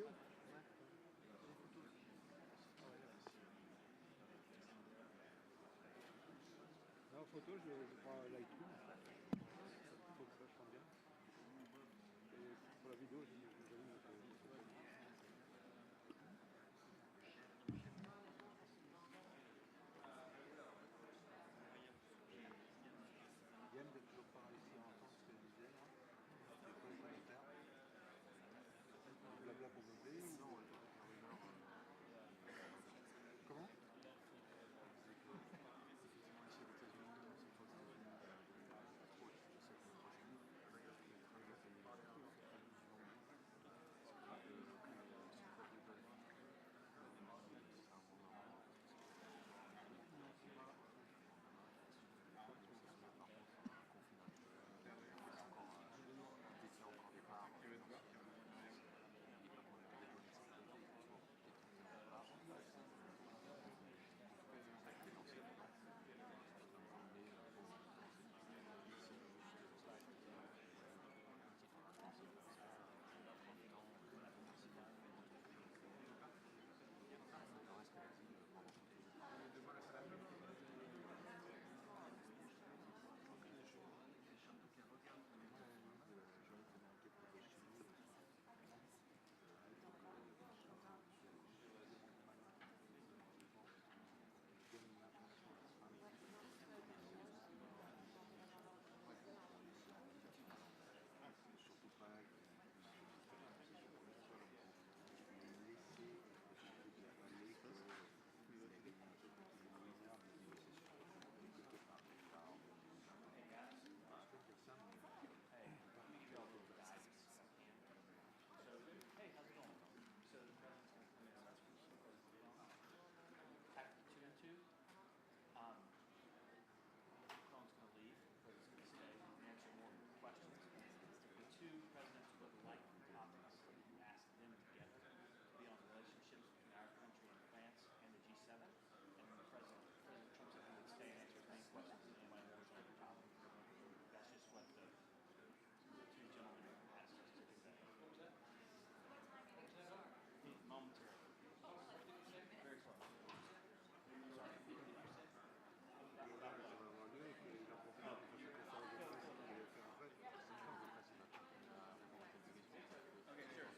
vidéo? Ouais. Non, photo, je prends Lightroom. Faut que ça, je prends bien. Et pour la vidéo, je Yann n'est toujours pas réussi à entendre ce que je disais là. C'est quoi les commentaires? Blabla pour meubler ou non? Comment? Macron's going to leave, but he's going to stay and answer more questions. The two presidents put light topics and asked them together to be on relationships between our country and France and the G7. And then President Trump said he would stay and answer as many questions as anyone knows on the topic. That's just what the two gentlemen asked us to do that. What was that? Momentarily. Very close. Sorry. Okay, sure.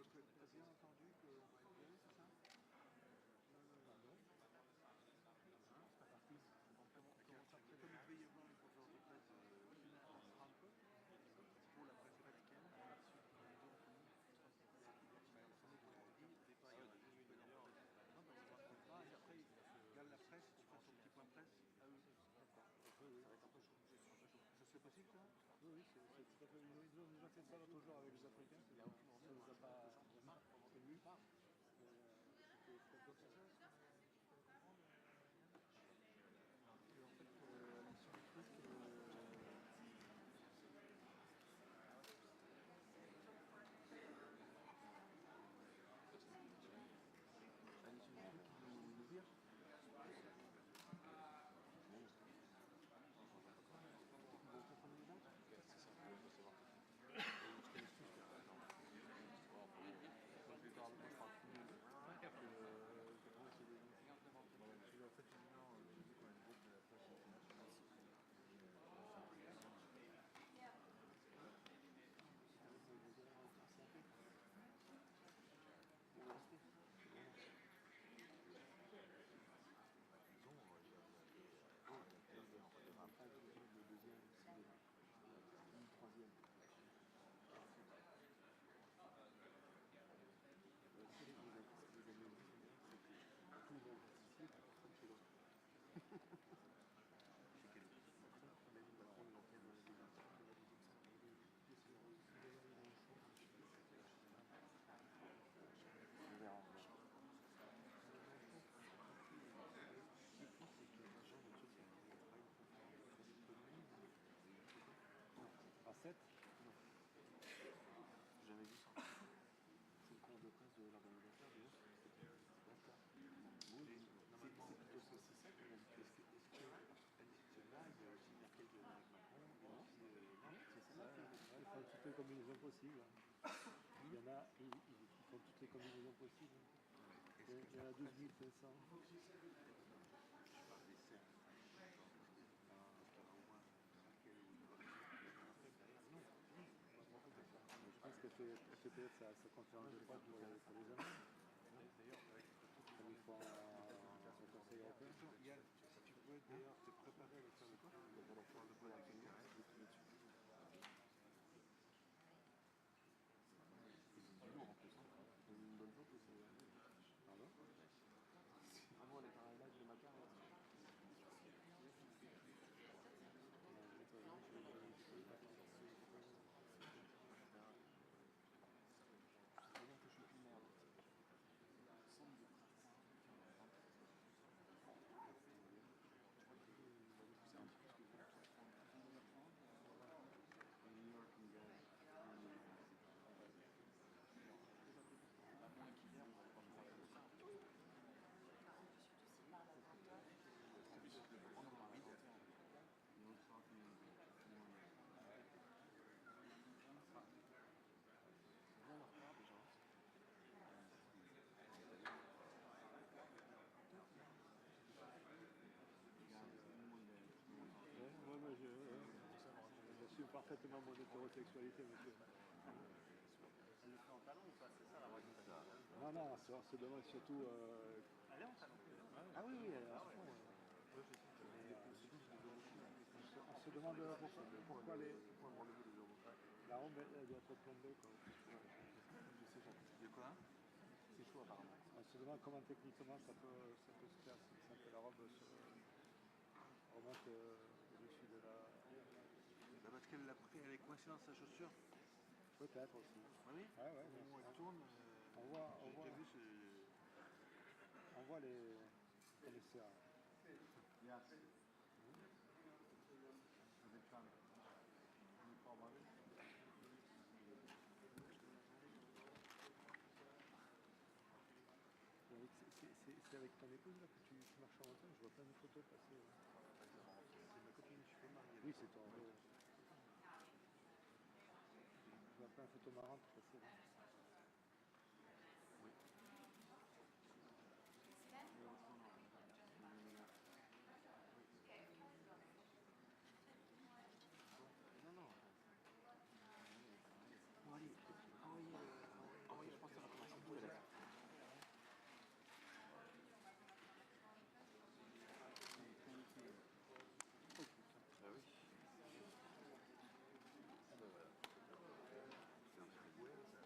Donc, tu as bien entendu qu'on va être viré, c'est ça? Pardon? C'est pas parti. Comment ça? Comme il devait y avoir une conférence de presse à Francfort pour la presse américaine, des périodes non, mais on ne raconte pas, et après, regarde la presse, tu fais son petit point de presse à eux. D'accord. Ça va être un peu chaud. Ça c'est possible, ça? Oui, c'est tout à fait. Ils nous ont fait ça l'autre jour avec les Africains, ça ne nous a pas vraiment prévu. C'était comme ça. Et en fait, sur le truc, dire. À 7. J'avais vu ça. C'est le compte de presse de l'organisateur, déjà. D'accord. Oui, normalement, c'est ça qu'on a dit. Est-ce que là, il y a aussi laquelle de Emmanuel Macron, non, c'est ça. Ils font toutes les combinaisons possibles. Il y en a, ils font toutes les combinaisons possibles. Il y en a 12 500. Je parle des cercles. Parce qu'il y aura au moins laquelle ou une derrière. Non. Je pense qu'elle fait peut-être sa conférence de presse pour les amis. D'ailleurs, avec Comme ils font au Conseil européen. Yann, si tu pouvais d'ailleurs te préparer avec ça, pour le coup avec une c'est du lourd en plus. C'est une bonne photo, c'est. Pardon? Vraiment les parallèles de Macar. C'est-à-dire que je suis plus merde. C'est un peu ce que New York and J'assume parfaitement mon hétérosexualité, monsieur. Elle le fait en talon ou pas? C'est ça la vraie. Non, on se demande surtout. Elle est en talon. Ah oui, on se demande pourquoi la robe elle doit être plombée. Quoi. De quoi? C'est chaud apparemment. On se demande comment techniquement ça peut se faire sans que la robe remonte au-dessus de la. Parce qu'elle l'a pris, elle est coincée dans sa chaussure. Peut-être aussi. Ah oui? Ah ouais, Elle tourne. On voit les connaisseurs. Yes. Avec femme. C'est avec ton épouse là que tu marches en montagne, je vois plein de photos passer. C'est ma copine, je suis pas marié. Oui, c'est ton. Je vois plein de photos marrantes passer là. Oui. Non. Bon, allez, envoyez, je pense que ça va commencer à bouger là. Ah oui. Ah ben voilà. C'est un petit peu boué, ça.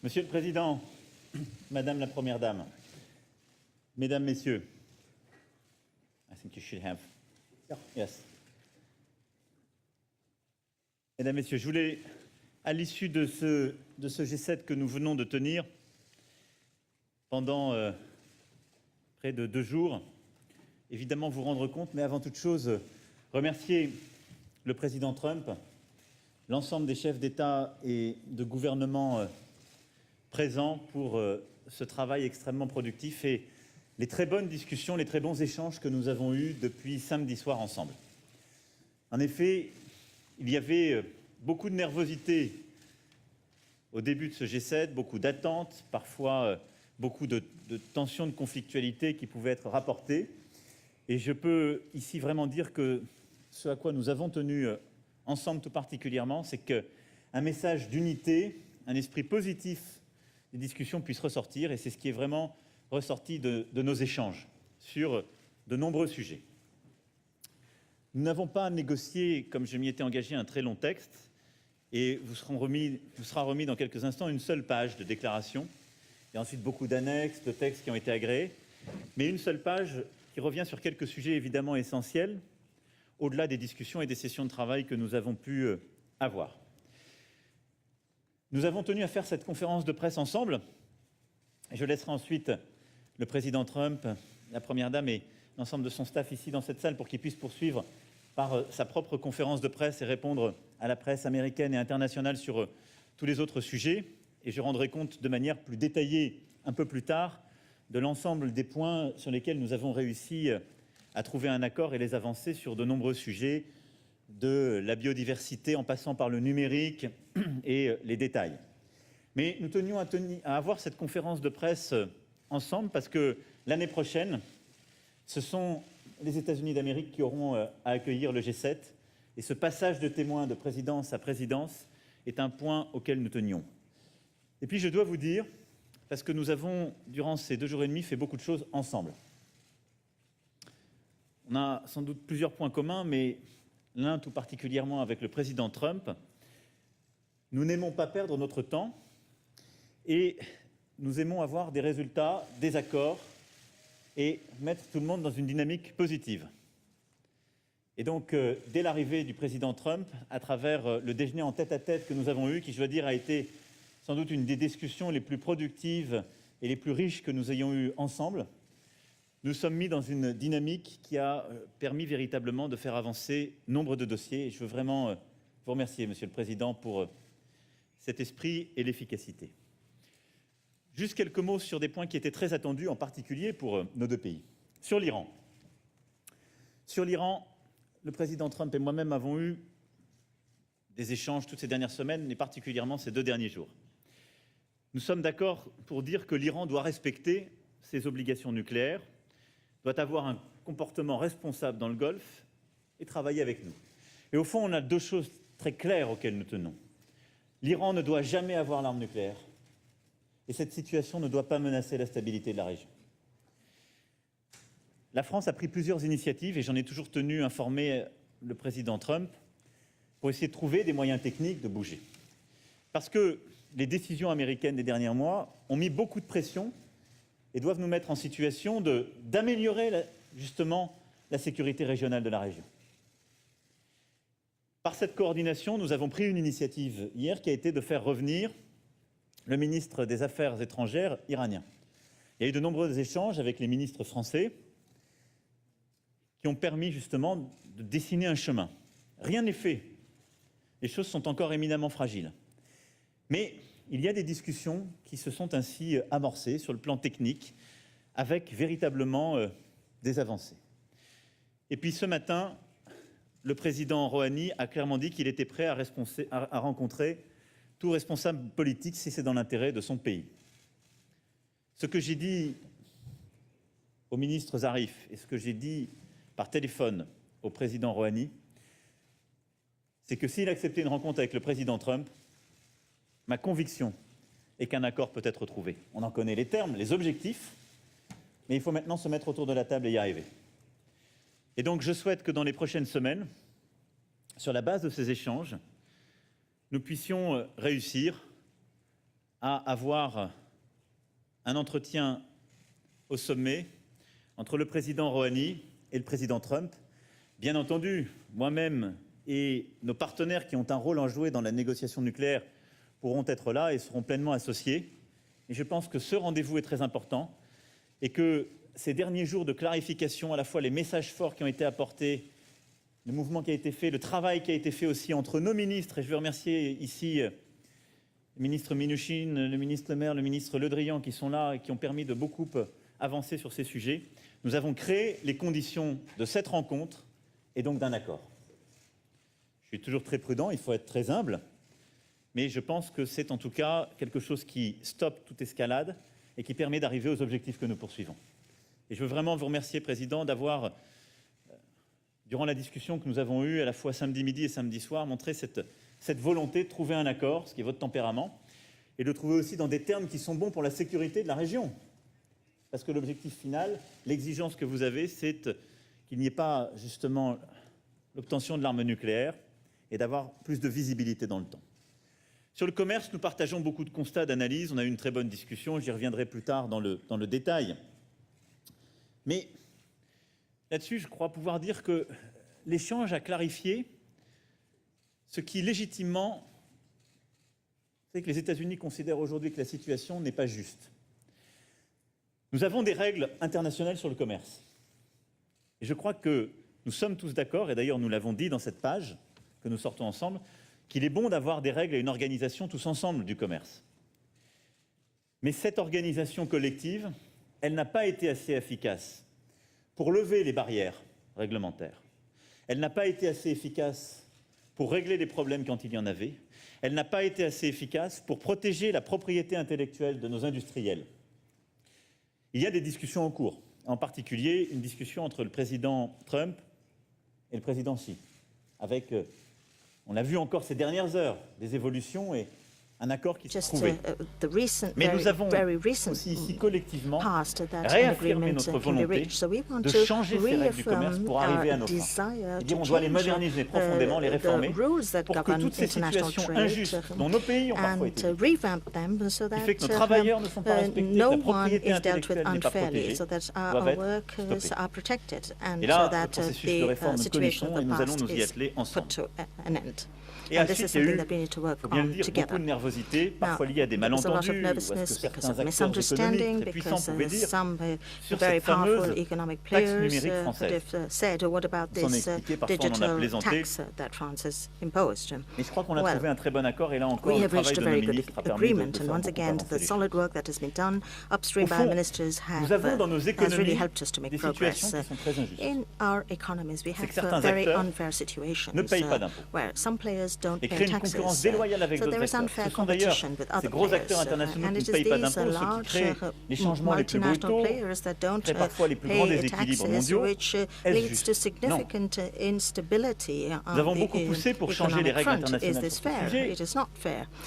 Monsieur le Président, Madame la Première Dame, Mesdames, Messieurs, I think you should have. Yes. Mesdames, Messieurs, je voulais, à l'issue de ce G7 que nous venons de tenir pendant près de 2 jours, évidemment vous rendre compte, mais avant toute chose, remercier le Président Trump, l'ensemble des chefs d'État et de gouvernement présents pour ce travail extrêmement productif et les très bonnes discussions, les très bons échanges que nous avons eus depuis samedi soir ensemble. En effet, il y avait beaucoup de nervosité au début de ce G7, beaucoup d'attentes, parfois beaucoup de tensions, de conflictualité qui pouvaient être rapportées. Et je peux ici vraiment dire que ce à quoi nous avons tenu ensemble tout particulièrement, c'est qu'un message d'unité, un esprit positif des discussions puisse ressortir, et c'est ce qui est vraiment ressorti de nos échanges sur de nombreux sujets. Nous n'avons pas négocié, comme je m'y étais engagé, un très long texte, et vous sera remis dans quelques instants une seule page de déclaration, et ensuite beaucoup d'annexes, de textes qui ont été agréés, mais une seule page qui revient sur quelques sujets évidemment essentiels, au-delà des discussions et des sessions de travail que nous avons pu avoir. Nous avons tenu à faire cette conférence de presse ensemble, et je laisserai ensuite le président Trump, la Première Dame et l'ensemble de son staff ici dans cette salle pour qu'il puisse poursuivre par sa propre conférence de presse et répondre à la presse américaine et internationale sur tous les autres sujets. Et je rendrai compte de manière plus détaillée un peu plus tard de l'ensemble des points sur lesquels nous avons réussi à trouver un accord et les avancer sur de nombreux sujets, de la biodiversité en passant par le numérique et les détails. Mais nous tenions à avoir cette conférence de presse ensemble parce que l'année prochaine, ce sont les États-Unis d'Amérique qui auront à accueillir le G7 et ce passage de témoin de présidence à présidence est un point auquel nous tenions. Et puis je dois vous dire, parce que nous avons, durant ces 2 jours et demi, fait beaucoup de choses ensemble. On a sans doute plusieurs points communs, mais l'un tout particulièrement avec le président Trump. Nous n'aimons pas perdre notre temps et nous aimons avoir des résultats, des accords et mettre tout le monde dans une dynamique positive. Et donc, dès l'arrivée du président Trump, à travers le déjeuner en tête-à-tête que nous avons eu, qui, je dois dire, a été sans doute une des discussions les plus productives et les plus riches que nous ayons eues ensemble, nous sommes mis dans une dynamique qui a permis véritablement de faire avancer nombre de dossiers. Et je veux vraiment vous remercier, Monsieur le Président, pour cet esprit et l'efficacité. Juste quelques mots sur des points qui étaient très attendus, en particulier pour nos 2 pays. Sur l'Iran. Sur l'Iran, le président Trump et moi-même avons eu des échanges toutes ces dernières semaines, et particulièrement ces 2 derniers jours. Nous sommes d'accord pour dire que l'Iran doit respecter ses obligations nucléaires, doit avoir un comportement responsable dans le Golfe et travailler avec nous. Et au fond, on a 2 choses très claires auxquelles nous tenons. L'Iran ne doit jamais avoir l'arme nucléaire et cette situation ne doit pas menacer la stabilité de la région. La France a pris plusieurs initiatives et j'en ai toujours tenu informer le président Trump pour essayer de trouver des moyens techniques de bouger. Parce que les décisions américaines des derniers mois ont mis beaucoup de pression et doivent nous mettre en situation d'améliorer justement la sécurité régionale de la région. Par cette coordination, nous avons pris une initiative hier qui a été de faire revenir le ministre des Affaires étrangères iranien. Il y a eu de nombreux échanges avec les ministres français qui ont permis justement de dessiner un chemin. Rien n'est fait. Les choses sont encore éminemment fragiles. Mais il y a des discussions qui se sont ainsi amorcées sur le plan technique avec véritablement des avancées. Et puis ce matin, le président Rouhani a clairement dit qu'il était prêt à rencontrer tout responsable politique si c'est dans l'intérêt de son pays. Ce que j'ai dit au ministre Zarif et ce que j'ai dit par téléphone au président Rouhani, c'est que s'il acceptait une rencontre avec le président Trump, ma conviction est qu'un accord peut être trouvé. On en connaît les termes, les objectifs, mais il faut maintenant se mettre autour de la table et y arriver. Et donc je souhaite que dans les prochaines semaines, sur la base de ces échanges, nous puissions réussir à avoir un entretien au sommet entre le président Rouhani et le président Trump. Bien entendu, moi-même et nos partenaires qui ont un rôle à jouer dans la négociation nucléaire pourront être là et seront pleinement associés. Et je pense que ce rendez-vous est très important et que ces derniers jours de clarification, à la fois les messages forts qui ont été apportés, le mouvement qui a été fait, le travail qui a été fait aussi entre nos ministres, et je veux remercier ici le ministre Mnuchin, le ministre Le Maire, le ministre Le Drian qui sont là et qui ont permis de beaucoup avancer sur ces sujets. Nous avons créé les conditions de cette rencontre et donc d'un accord. Je suis toujours très prudent, il faut être très humble, mais je pense que c'est en tout cas quelque chose qui stoppe toute escalade et qui permet d'arriver aux objectifs que nous poursuivons. Et je veux vraiment vous remercier, Président, d'avoir, durant la discussion que nous avons eue à la fois samedi midi et samedi soir, montré cette volonté de trouver un accord, ce qui est votre tempérament, et de trouver aussi dans des termes qui sont bons pour la sécurité de la région. Parce que l'objectif final, l'exigence que vous avez, c'est qu'il n'y ait pas justement l'obtention de l'arme nucléaire et d'avoir plus de visibilité dans le temps. Sur le commerce, nous partageons beaucoup de constats, d'analyses. On a eu une très bonne discussion, j'y reviendrai plus tard dans le détail. Mais là-dessus, je crois pouvoir dire que l'échange a clarifié ce qui légitimement fait que les États-Unis considèrent aujourd'hui que la situation n'est pas juste. Nous avons des règles internationales sur le commerce. Et je crois que nous sommes tous d'accord, et d'ailleurs nous l'avons dit dans cette page que nous sortons ensemble, qu'il est bon d'avoir des règles et une organisation tous ensemble du commerce. Mais cette organisation collective, elle n'a pas été assez efficace pour lever les barrières réglementaires. Elle n'a pas été assez efficace pour régler les problèmes quand il y en avait. Elle n'a pas été assez efficace pour protéger la propriété intellectuelle de nos industriels. Il y a des discussions en cours, en particulier une discussion entre le président Trump et le président Xi, avec, on l'a vu encore ces dernières heures, des évolutions et un accord qui s'est trouvé. Mais nous avons aussi ici collectivement réaffirmé notre volonté de changer ces règles du commerce pour arriver à nos fins. C'est-à-dire qu'on doit les moderniser profondément, les réformer, pour que toutes ces situations injustes dont nos pays ont parfois été victimes, qui fait que nos travailleurs ne sont pas respectés, que la propriété intellectuelle n'est pas protégée, doivent être stoppées. Et là, le processus de réforme, nous connaissons et nous allons nous y atteler ensemble. Et ensuite, il y a eu, il faut bien le dire, beaucoup de nervosité, parfois liée à des malentendus, parce que certains acteurs économiques très puissants pouvaient dire sur cette fameuse taxe numérique française. On s'en expliquait, parfois on en a plaisanté. Mais je crois qu'on a trouvé un très bon accord, et là encore, le travail de nos ministres a permis de faire avancer les choses. Au fond, nous avons dans nos économies des situations qui sont très injustes. C'est que certains acteurs ne payent pas d'impôts. Et créer une concurrence déloyale avec d'autres acteurs. Ce sont d'ailleurs ces gros acteurs internationaux qui ne payent pas d'impôts, ceux qui créent les changements les plus brutaux, créent parfois les plus grands déséquilibres mondiaux. Est-ce juste? Non. Nous avons beaucoup poussé pour changer les règles internationales sur ce sujet,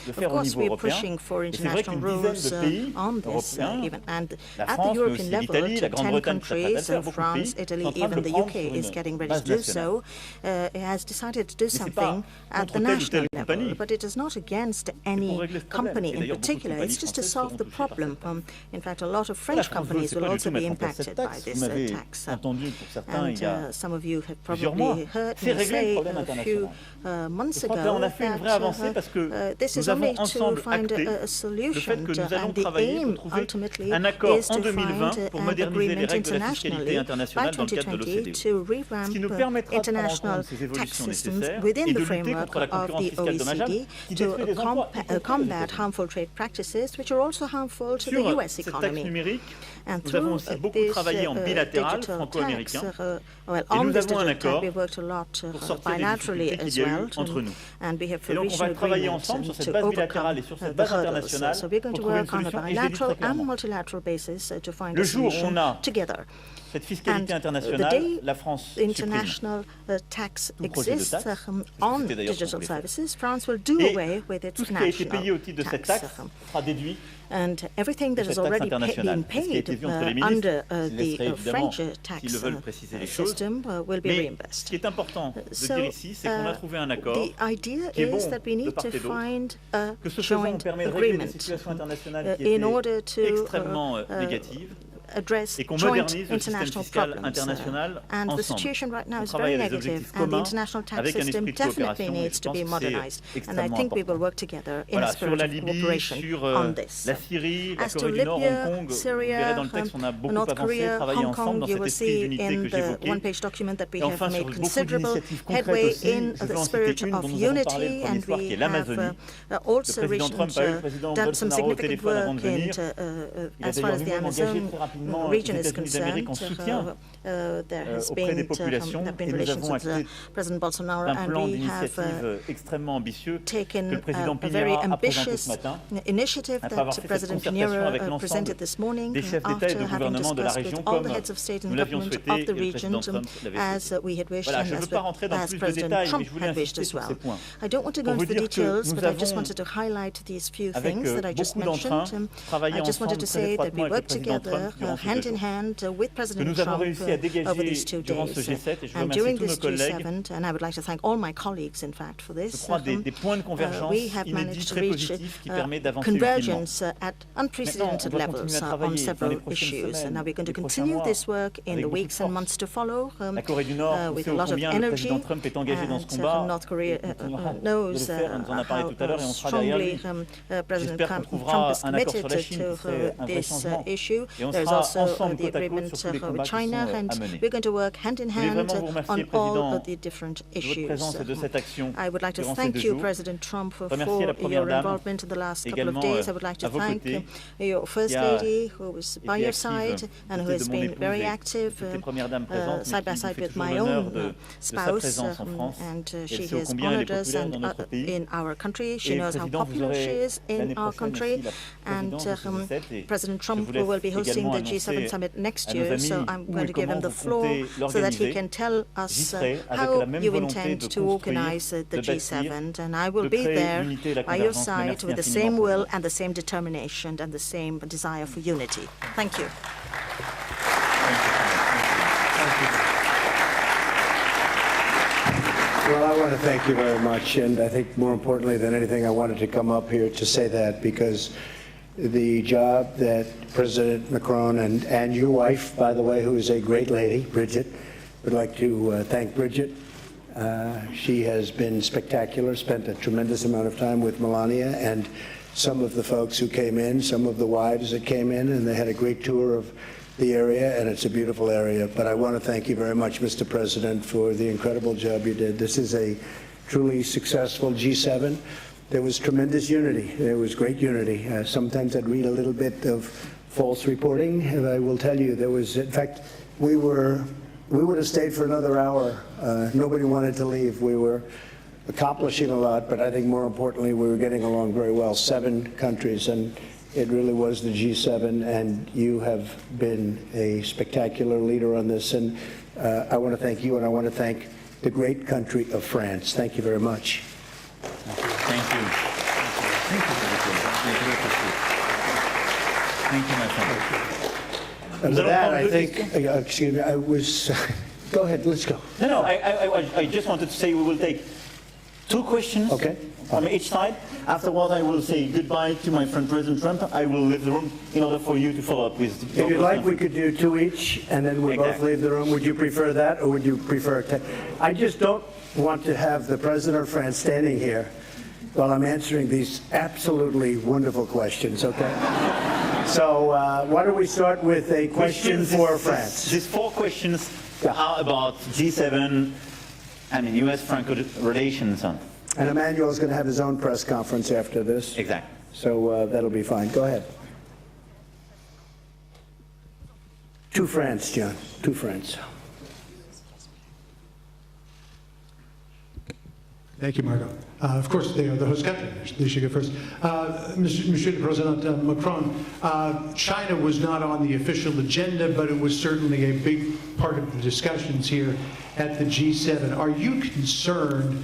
le faire au niveau européen. Et c'est vrai qu'une dizaine de pays européens, la France, mais aussi l'Italie, la Grande-Bretagne, ça prête à le faire, beaucoup de pays, sont en train de le prendre sur une base nationale. Mais ce n'est pas contre telle ou telle compagnie. But it is not against any company in particular. It's just to solve the problem. In fact, a lot of French companies will also be impacted by this tax. And some of you have probably heard me say a few months ago that this is only to find a solution, and the aim ultimately is to find an agreement internationally by 2020 to revamp international tax systems within the framework of the OECD to combat harmful trade practices, which are also harmful to the US economy. And through this digital tax, on this digital tax, we worked a lot bilaterally as well, and we have reached an agreement to overcome the hurdles. So we're going to work on a bilateral and multilateral basis to find a solution together. Cette fiscalité internationale, la France international tax exists on digital financial services, France will do away with its tout ce qui a été payé au titre de cette tax. taxe sera déduit. And everything that has already been paid under the French tax system will be reimbursed. Ce qui est important de dire ici, c'est qu'on a trouvé un accord the idea qui est bon is that we de need part to et d'autre, find a que ce faisant, on joint permet de régler des agreement situations internationales qui in order étaient to extrêmement négatives. address Et qu'on joint modernise le système international fiscal problems. international And the ensemble. situation right now On is travaille very à des negative, objectifs and the communs international tax avec un system esprit de definitely coopération, et needs je to be pense que modernized. c'est And I think we will extrêmement work together in Voilà, a sur spirit la of Libye, cooperation sur on this. la Syrie, la As to Corée du Nord, Libya, Hong Kong, vous Syria, verrez dans le texte, on a beaucoup North avancé, Korea, travaillé Hong ensemble Kong, dans you cet will esprit see d'unité in que the j'évoquais. one-page document that we Et enfin, have sur made beaucoup considerable d'initiatives concrètes headway aussi, in je vais the en spirit citer une of dont nous avons parlé unity, le premier and soir, qui we est have l'Amazonie. also Le président Trump a eu le président done some Bolsonaro au significant téléphone avant work de venir. Il a as far as d'ailleurs the lui-même engagé Amazon très rapidement region les is États-Unis d'Amérique en concerned. soutien There has auprès des been, populations, there have been et nous relations avons with acté President Bolsonaro, un and plan we have d'initiative extrêmement ambitieux que le taken président a very Piñera a présenté ambitious ce matin. initiative Après avoir that fait cette President concertation Piñera avec l'ensemble presented this morning des chefs d'État et after de having gouvernement de la discussed région with all comme the heads of state nous and l'avions government souhaité of et the le region, président Trump l'avait as souhaité. we had wished Voilà, and je ne veux pas rentrer dans as plus de President détails, mais Trump je voulais had wished insister as sur well. ces points. I don't want to go Pour vous into the dire que details, nous but I just avons, wanted to highlight these few avec things that I just beaucoup d'entrain, mentioned. travaillé I just wanted ensemble to très say that étroitement we avec le worked président together Trump durant ces hand 2 in jours. hand with Que President nous avons Trump réussi à over these dégager 2 durant ce days. G7, et je And remercie during tous nos this collègues. G7, and I would like to thank all my colleagues, in fact, for Je this. crois des points de convergence We have inédits, managed to très reach positifs qui permettent d'avancer utilement. convergence at unprecedented Maintenant, on va levels continuer à on travailler dans several les prochaines issues. semaines, And now we're going to les prochains continue mois, this work in avec the beaucoup de weeks and force. months to follow La Corée du Nord, vous with savez a ô lot of combien le energy. président Trump est engagé dans ce combat. North Korea Il continuera de le knows faire, on nous en a parlé how tout à l'heure et on sera derrière lui. strongly President J'espère qu'on Trump trouvera is un accord sur la committed Chine to qui serait un vrai this changement. issue. Et on There is sera also ensemble the côte à côte agreement sur tous les with combats qui China, sont and à mener. we're going to work hand in Je voulais hand vraiment vous remercier, on all Président, of the different de votre issues. présence et de cette action I would like to durant ces thank 2 you, jours. President Trump, for Remercier la Première your Dame, involvement in the last couple of également days. I would like to à vos thank côtés, your First qui a Lady, who was by été your active side and who côté has de mon been épouse very et active toutes les premières dames présentes, mais side by qui nous side fait with toujours my l'honneur own de sa spouse, présence en France. and Et she elle sait ô has combien elle est honored us populaire and, dans notre pays. in our country. She Et knows how Président, vous popular aurez she is in l'année our prochaine country. aussi la And présidence de ce G7 et President je Trump vous laisse will be hosting également the G7 annoncer summit next à nos year, amis so I'm où going et to give him comment the vous floor comptez so that he l'organiser. can tell J'y us serai avec how la même you volonté intend de to organize construire, the de bâtir, G7, and I will de be créer there l'unité et la by your convergence. Mais side merci with the infiniment, same will Président. and the same determination and the same desire for unity. Thank you. Well, I want to thank you very much, and I think more importantly than anything, I wanted to come up here to say that because the job that President Macron and your wife, by the way, who is a great lady, Bridget, would like to thank Bridget. She has been spectacular, spent a tremendous amount of time with Melania and some of the folks who came in, some of the wives that came in, and they had a great tour of the area, and it's a beautiful area. But I want to thank you very much, Mr. President, for the incredible job you did. This is a truly successful G7. There was tremendous unity. There was great unity. Sometimes I'd read a little bit of false reporting, and I will tell you there was, in fact, we would have stayed for another hour. Nobody wanted to leave. We were accomplishing a lot, but I think more importantly, we were getting along very well. 7 countries, and it really was the G7, and you have been a spectacular leader on this. And I want to thank you, and I want to thank the great country of France. Thank you very much. Thank you. Thank you. Thank you, my friend. And with that, I think, excuse me, I was, go ahead, let's go. No, I just wanted to say we will take 2 questions from each side. Afterwards, I will say goodbye to my friend President Trump. I will leave the room in order for you to follow up with. If you'd like, we could do 2 each, and then we both leave the room. Would you prefer that, or would you prefer 10? I just don't want to have the President of France standing here while I'm answering these absolutely wonderful questions, okay? So why don't we start with a question for France? These 4 questions are about G7 and U.S.-Franco relations. And Emmanuel is going to have his own press conference after this. Exactly. So that'll be fine. Go ahead. To France, John. To France. Thank you, Margot. Of course, they are the host country. They should go first. Monsieur le Président Macron, China was not on the official agenda, but it was certainly a big part of the discussions here at the G7. Are you concerned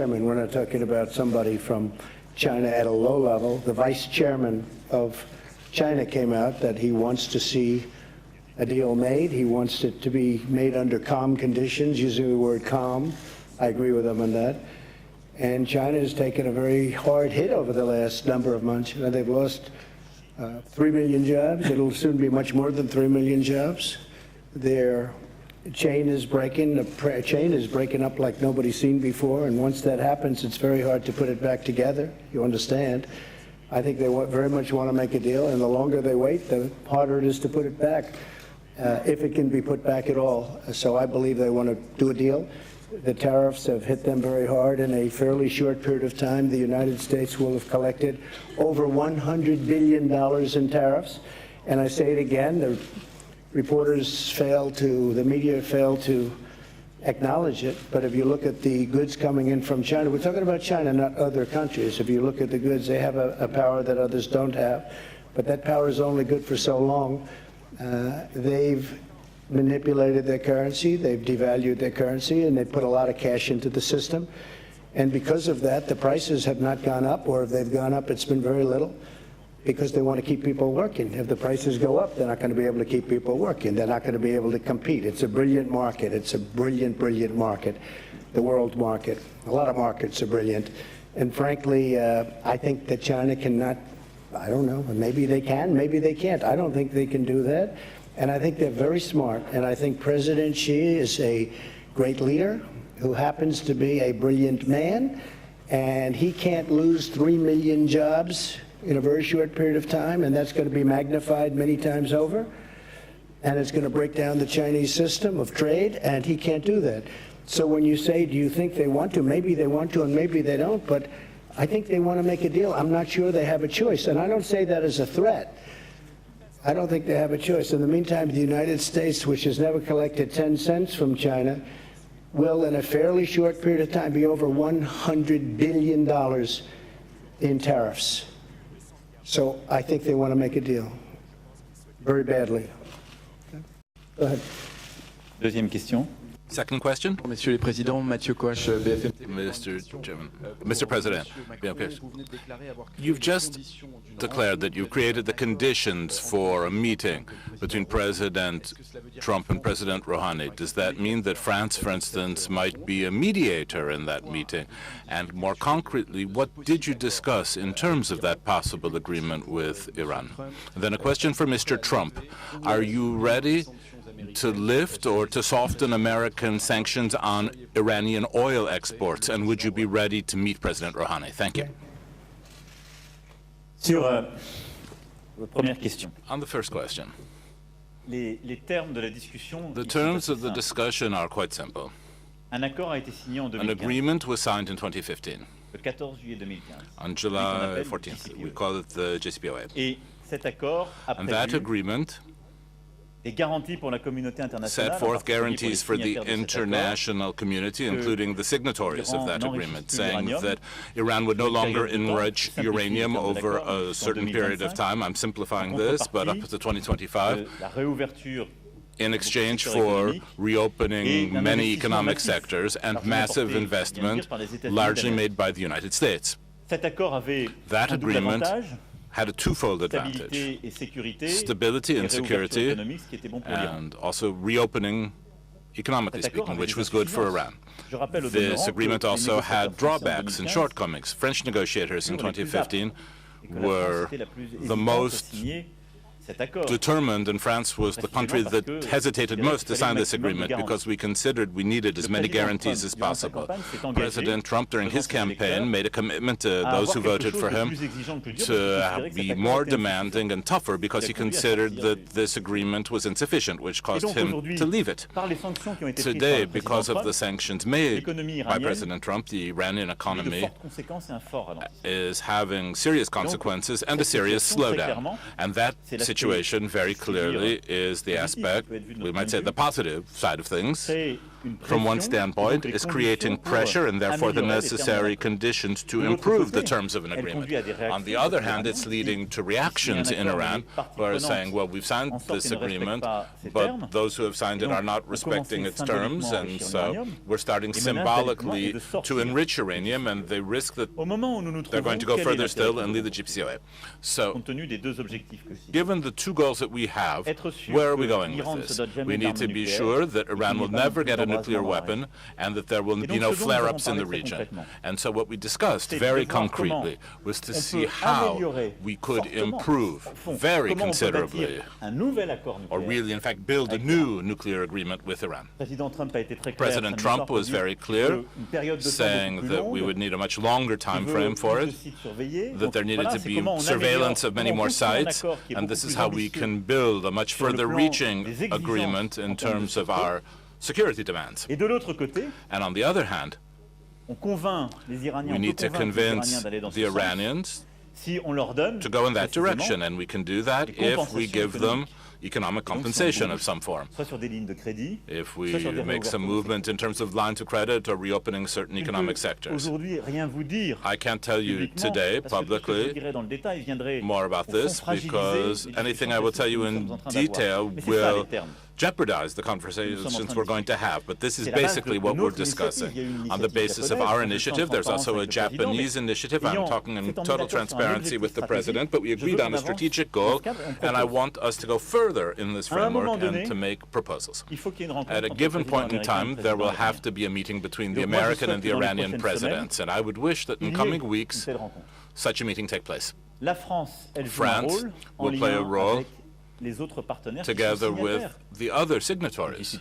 Chairman, we're not talking about somebody from China at a low level. The vice chairman of China came out that he wants to see a deal made. He wants it to be made under calm conditions, using the word calm. I agree with him on that. And China has taken a very hard hit over the last number of months. You know, they've lost 3 million jobs. It'll soon be much more than 3 million jobs. Their chain is breaking. The chain is breaking up like nobody's seen before. And once that happens, it's very hard to put it back together. You understand? I think they very much want to make a deal. And the longer they wait, the harder it is to put it back, if it can be put back at all. So I believe they want to do a deal. The tariffs have hit them very hard. In a fairly short period of time, the United States will have collected over $100 billion in tariffs. And I say it again, the media failed to acknowledge it. But if you look at the goods coming in from China, we're talking about China, not other countries. If you look at the goods, they have a power that others don't have. But that power is only good for so long. They've manipulated their currency, they've devalued their currency, and they've put a lot of cash into the system. And because of that, the prices have not gone up, or if they've gone up, it's been very little, because they want to keep people working. If the prices go up, they're not going to be able to keep people working. They're not going to be able to compete. It's a brilliant market. It's a brilliant, brilliant market, the world market. A lot of markets are brilliant. And frankly, I think that China cannot, I don't know, maybe they can, maybe they can't. I don't think they can do that. And I think they're very smart. And I think President Xi is a great leader who happens to be a brilliant man. And he can't lose 3 million jobs in a very short period of time. And that's going to be magnified many times over. And it's going to break down the Chinese system of trade. And he can't do that. So when you say, do you think they want to? Maybe they want to and maybe they don't. But I think they want to make a deal. I'm not sure they have a choice. And I don't say that as a threat. I don't think they have a choice. In the meantime, the United States, which has never collected 10 cents from China, will in a fairly short period of time be over $100 billion in tariffs. So I think they want to make a deal very badly. Go ahead. Deuxième question. Second question. Messieurs les Présidents, Mathieu Coach, BFM. Mr. President, you've just declared that you've created the conditions for a meeting between President Trump and President Rouhani. Does that mean that France, for instance, might be a mediator in that meeting? And more concretely, what did you discuss in terms of that possible agreement with Iran? And then a question for Mr. Trump. Are you ready to lift or to soften American sanctions on Iranian oil exports? And would you be ready to meet President Rouhani? Thank you. Sur la première question. On the first question, Les termes de la discussion. the terms of the discussion are quite simple. Un accord a été signé en An 2015, agreement was signed in 2015, le 14 juillet 2015. on July 14th. We call it the JCPOA. Et cet accord a And that prévu agreement des garanties pour la communauté internationale, set forth en particulier guarantees for pour les the signataires de cet accord, international community, including the signatories of that Iran agreement, n'enrichisse plus saying l'uranium that Iran would no longer période de temps, enrich simplifié uranium le terme de over l'accord, a certain jusqu'en period of 2025. time. I'm simplifying En this, but up contrepartie, to 2025, la réouverture in exchange secteur for économique reopening et d'un many investissement economic massif, sectors and largement massive porté, investment, bien sûr, par les États-Unis largely d'Amérique. made by the United States. Cet accord avait That un double agreement avantage, had a twofold advantage: stabilité et sécurité, stability et and réouverture security, économique, ce qui était bon pour l'Iran. and also reopening, economically Cet accord speaking, avait which des was good for insuffisances. Iran. Je rappelle aux This demeurants agreement que les also négociateurs had français en drawbacks and 2015 shortcomings. French negotiators in furent les plus 2015 et que la France were était la plus the hésitante à most signer cet accord. determined, and France was the country that hesitated most to sign this agreement because we considered we needed as many guarantees as possible. President Trump, during his campaign, made a commitment to those who voted for him to be more demanding and tougher because he considered that this agreement was insufficient, which caused him to leave it. Par les sanctions qui ont été prises par Today, le because président of the Trump, sanctions made l'économie by iranienne President Trump, the Iranian de economy fortes conséquences et un fort ralentissement. is having serious consequences and a serious slowdown. And that situation very clearly is the aspect, we might say the positive side of things, Très from one standpoint, is creating pressure and therefore the necessary conditions to improve the terms of an agreement. On the other hand, it's leading to reactions in Iran who are saying, well, we've signed this agreement, but those who have signed it are not respecting its terms, and so we're starting symbolically to enrich uranium, and they risk that they're going to go further still and leave the JCPOA. So, given the two goals that we have, where are we going with this? We need to be sure that Iran will never get a nuclear weapon and that there will be no flare-ups in the region. And so what we discussed very concretely was to see how we could improve very considerably, or really, in fact, build a new nuclear agreement with Iran. President Trump was very clear, saying that we would need a much longer time frame for it, that there needed to be surveillance of many more sites, and this is how we can build a much further reaching agreement in terms of our security demands. And on the other hand, we need to convince the Iranians to go in that direction, and we can do that if we give them economic compensation of some form. If we make some movement in terms of lines of credit or reopening certain economic sectors. I can't tell you today publicly more about this because anything I will tell you in detail will jeopardize the conversations we're going to have. But this is basically what we're discussing. On the basis of our initiative, there's also a Japanese initiative. I'm talking in total transparency with the President, but we agreed on a strategic goal, and I want us to go further in this framework and to make proposals. At a given point in time, there will have to be a meeting between the American and the Iranian presidents, and I would wish that in coming weeks, such a meeting take place. France will play a role together with the other signatories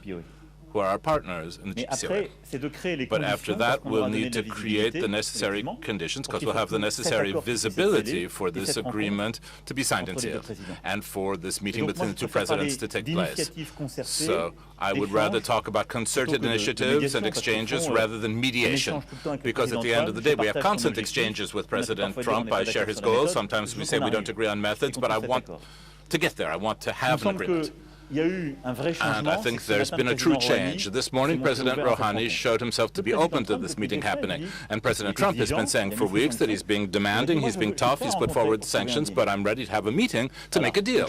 who are our partners in the JCPOA. But after that, we'll need to create the necessary conditions, because we'll have the necessary visibility for this agreement to be signed and sealed, and for this meeting between the two presidents to take place. So I would rather talk about concerted initiatives and exchanges rather than mediation, because at the end of the day, we have constant exchanges with President Trump. I share his goals. Sometimes we say we don't agree on methods, but I want to get there. I want to have an agreement. And I think there's been a true change. This morning, President Rouhani showed himself to be open to this meeting happening. And President Trump has been saying for weeks that he's being demanding, he's being tough, he's put forward sanctions, but I'm ready to have a meeting to make a deal.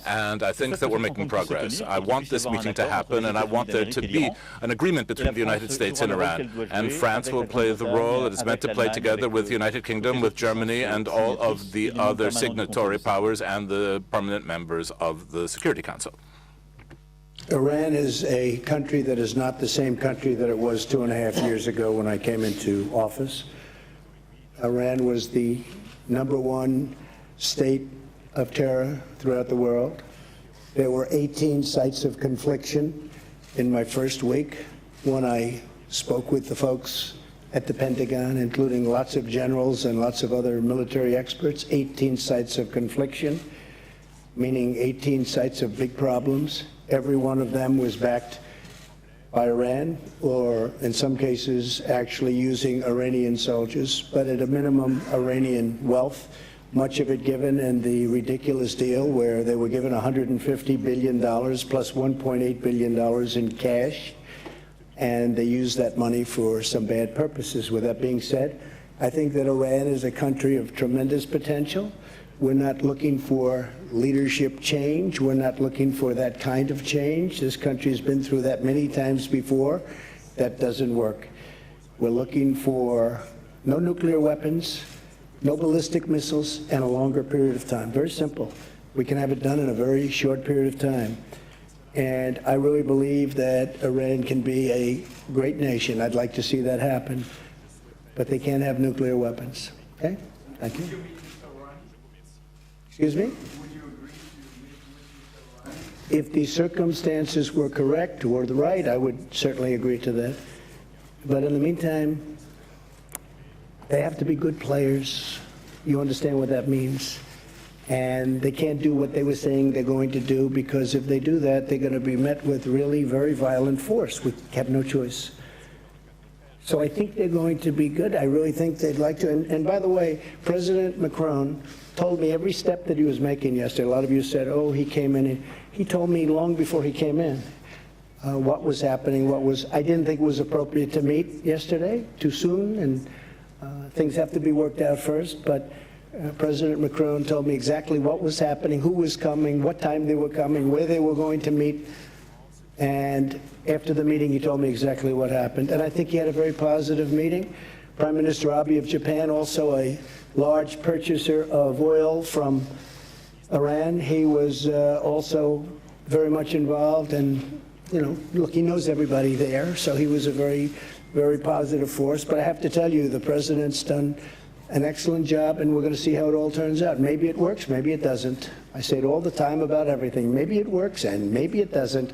And I think that we're making progress. I want this meeting to happen, and I want there to be an agreement between the United States and Iran. And France will play the role it is meant to play together with the United Kingdom, with Germany, and all of the other signatory powers and the permanent members of the Security Council. Iran is a country that is not the same country that it was 2.5 years ago when I came into office. Iran was the #1 state of terror throughout the world. There were 18 sites of confliction in my first week when I spoke with the folks at the Pentagon, including lots of generals and lots of other military experts. 18 sites of confliction, meaning 18 sites of big problems. Every one of them was backed by Iran, or in some cases actually using Iranian soldiers, but at a minimum Iranian wealth, much of it given in the ridiculous deal where they were given $150 billion plus $1.8 billion in cash, and they used that money for some bad purposes. With that being said, I think that Iran is a country of tremendous potential. We're not looking for leadership change. We're not looking for that kind of change. This country has been through that many times before. That doesn't work. We're looking for no nuclear weapons, no ballistic missiles, and a longer period of time. Very simple. We can have it done in a very short period of time. And I really believe that Iran can be a great nation. I'd like to see that happen. But they can't have nuclear weapons. Okay? Thank you. Excuse me? Would you agree to meet with Iran? If the circumstances were correct or the right, I would certainly agree to that. But in the meantime, they have to be good players. You understand what that means? And they can't do what they were saying they're going to do, because if they do that, they're going to be met with really very violent force. We have no choice. So I think they're going to be good. I really think they'd like to. And by the way, President Macron told me every step that he was making yesterday. A lot of you said, oh, he came in. He told me long before he came in. what was happening, I didn't think it was appropriate to meet yesterday, too soon, and things have to be worked out first, but President Macron told me exactly what was happening, who was coming, what time they were coming, where they were going to meet, and after the meeting he told me exactly what happened, and I think he had a very positive meeting. Prime Minister Abe of Japan, also a large purchaser of oil from Iran, he was also very much involved, and look, he knows everybody there, so he was a very, very positive force. But I have to tell you, the president's done an excellent job, and we're going to see how it all turns out. Maybe it works, maybe it doesn't. I say it all the time about everything. Maybe it works, and maybe it doesn't.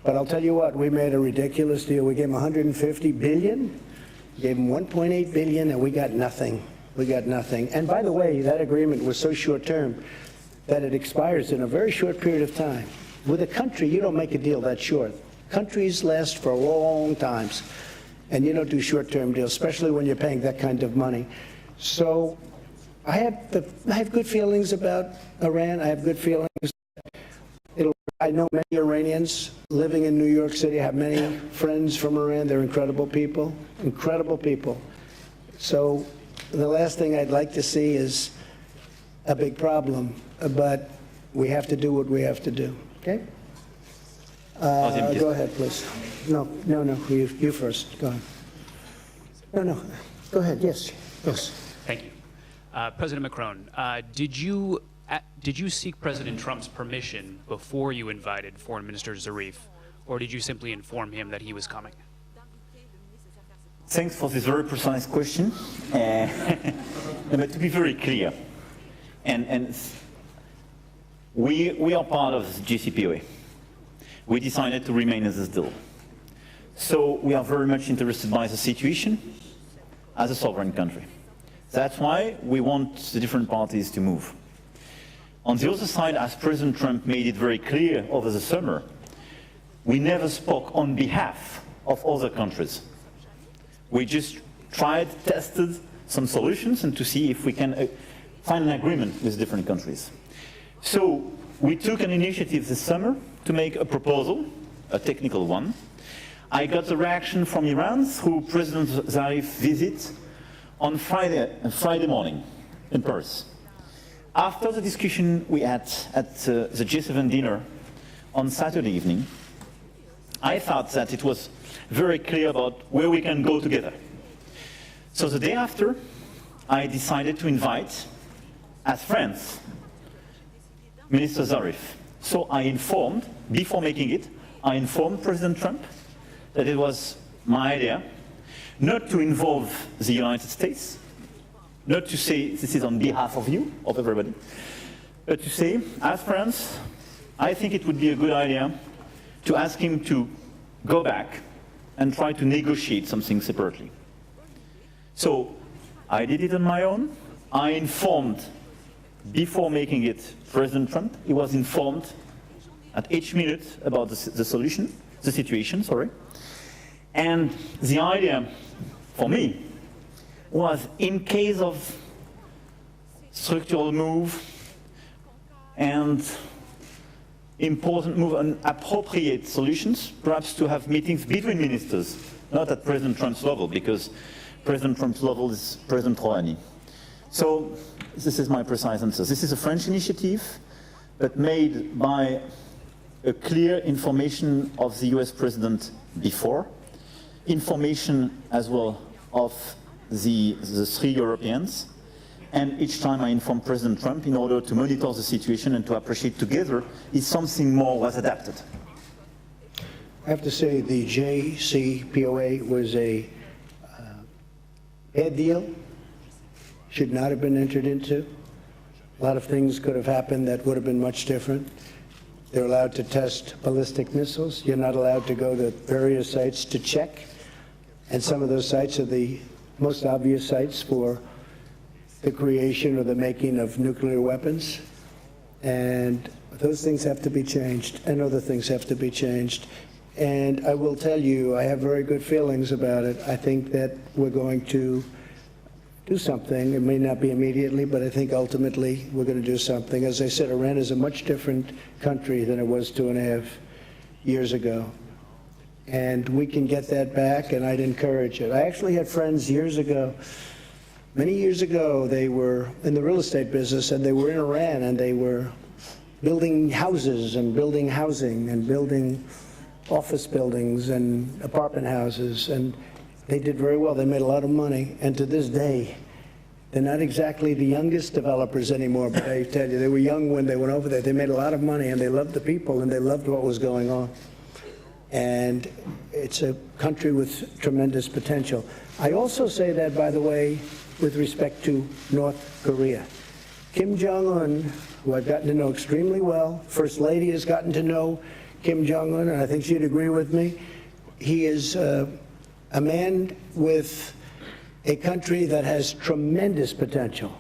But I'll tell you what, we made a ridiculous deal. We gave him $150 billion, gave him $1.8 billion, and we got nothing. We got nothing. And by the way, that agreement was so short-term that it expires in a very short period of time. With a country, you don't make a deal that short. Countries last for long times, and you don't do short-term deals, especially when you're paying that kind of money. So I have good feelings about Iran. I have good feelings. I know many Iranians living in New York City. I have many friends from Iran. They're incredible people, incredible people. So the last thing I'd like to see is a big problem, but we have to do what we have to do. Okay? Go ahead, please. No, you first. Go ahead. No, go ahead. Yes. Thank you. President Macron, did you seek President Trump's permission before you invited Foreign Minister Zarif, or did you simply inform him that he was coming? Thanks for this very precise question. But to be very clear, and we are part of the JCPOA. We decided to remain as this deal. So we are very much interested by the situation as a sovereign country. That's why we want the different parties to move. On the other side, as President Trump made it very clear over the summer, we never spoke on behalf of other countries. We just tested some solutions and to see if we can find an agreement with different countries. So we took an initiative this summer to make a proposal, a technical one. I got a reaction from Iran through President Zarif's visit on Friday morning in Paris. After the discussion we had at the G7 dinner on Saturday evening, I thought that it was very clear about where we can go together. So the day after, I decided to invite, as friends, Minister Zarif. So I informed, before making it, I informed President Trump that it was my idea not to involve the United States, not to say this is on behalf of you, of everybody, but to say, as friends, I think it would be a good idea to ask him to go back and try to negotiate something separately. So I did it on my own. I informed, before making it, President Trump. He was informed at each minute about the situation, sorry. And the idea for me was, in case of structural move and important move and appropriate solutions, perhaps to have meetings between ministers, not at President Trump's level, because President Trump's level is President Rouhani. So this is my precise answer. This is a French initiative, but made by a clear information of the US President before, information as well of the three Europeans, and each time I inform President Trump in order to monitor the situation and to appreciate together if something more was adapted. I have to say the JCPOA was a bad deal, should not have been entered into. A lot of things could have happened that would have been much different. They're allowed to test ballistic missiles. You're not allowed to go to various sites to check. And some of those sites are the most obvious sites for the creation or the making of nuclear weapons. And those things have to be changed, and other things have to be changed. And I will tell you, I have very good feelings about it. I think that we're going to do something. It may not be immediately, but I think ultimately we're going to do something. As I said, Iran is a much different country than it was 2.5 years ago. And we can get that back, and I'd encourage it. I actually had friends years ago, many years ago, they were in the real estate business, and they were in Iran, and they were building houses and building housing and building office buildings and apartment houses, and they did very well. They made a lot of money, and to this day, they're not exactly the youngest developers anymore, but I tell you, they were young when they went over there. They made a lot of money, and they loved the people, and they loved what was going on. And it's a country with tremendous potential. I also say that, by the way, with respect to North Korea. Kim Jong-un, who I've gotten to know extremely well, First Lady has gotten to know Kim Jong-un, and I think she'd agree with me. He is a man with a country that has tremendous potential.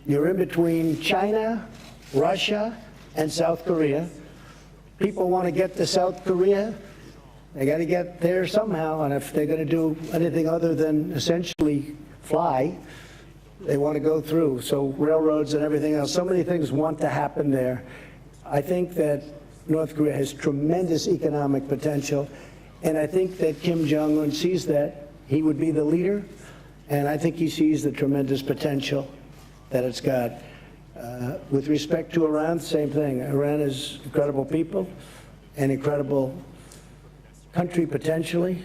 You're in between China, Russia, and South Korea. People want to get to South Korea. They got to get there somehow, and if they're going to do anything other than essentially fly, they want to go through. So railroads and everything else, so many things want to happen there. I think that North Korea has tremendous economic potential, and I think that Kim Jong-un sees that. He would be the leader, and I think he sees the tremendous potential that it's got. With respect to Iran, same thing. Iran is incredible people and incredible country potentially,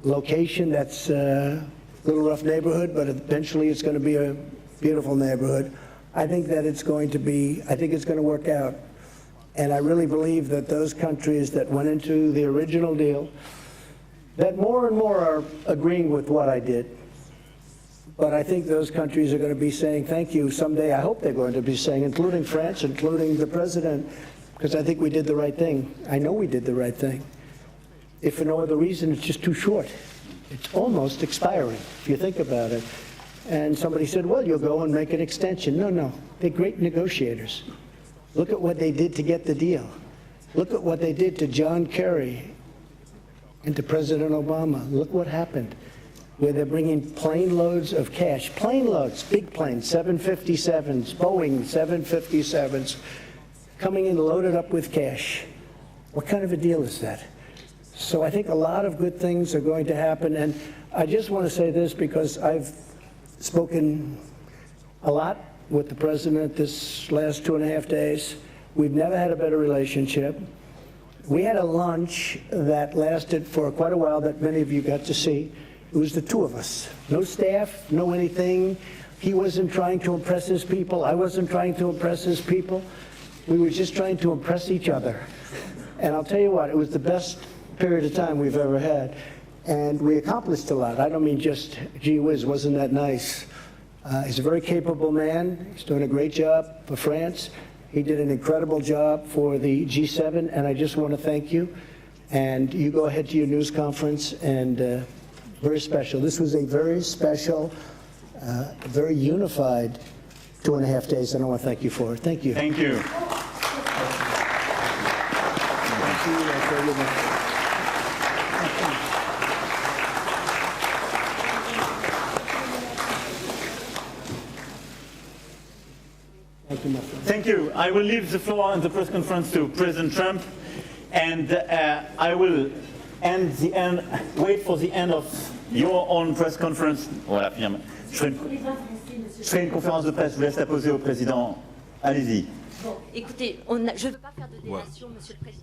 location that's a little rough neighborhood, but eventually it's going to be a beautiful neighborhood. I think that it's going to work out. And I really believe that those countries that went into the original deal, that more and more are agreeing with what I did. But I think those countries are going to be saying thank you someday. I hope they're going to be saying, including France, including the president, because I think we did the right thing. I know we did the right thing. If for no other reason, it's just too short. It's almost expiring, if you think about it. And somebody said, well, you'll go and make an extension. No, they're great negotiators. Look at what they did to get the deal. Look at what they did to John Kerry and to President Obama. Look what happened, where they're bringing plane loads of cash, plane loads, big planes, 757s, Boeing 757s, coming in loaded up with cash. What kind of a deal is that? So I think a lot of good things are going to happen. And I just want to say this because I've spoken a lot with the president this last 2.5 days. We've never had a better relationship. We had a lunch that lasted for quite a while that many of you got to see. It was the two of us. No staff, no anything. He wasn't trying to impress his people. I wasn't trying to impress his people. We were just trying to impress each other. And I'll tell you what, it was the best period of time we've ever had. And we accomplished a lot. I don't mean just, gee whiz, wasn't that nice? He's a very capable man. He's doing a great job for France. He did an incredible job for the G7, and I just want to thank you. And you go ahead to your news conference, and very special. This was a very special, very unified 2.5 days, and I want to thank you for it. Thank you. Thank you. Thank you very much. Thank you, my friend. Thank you. I will leave the floor and the press conference to President Trump, and I will wait for the end of your own press conference. Voilà, finalement. Je ferai une conférence de presse. Je vous laisse la poser au président. Allez-y.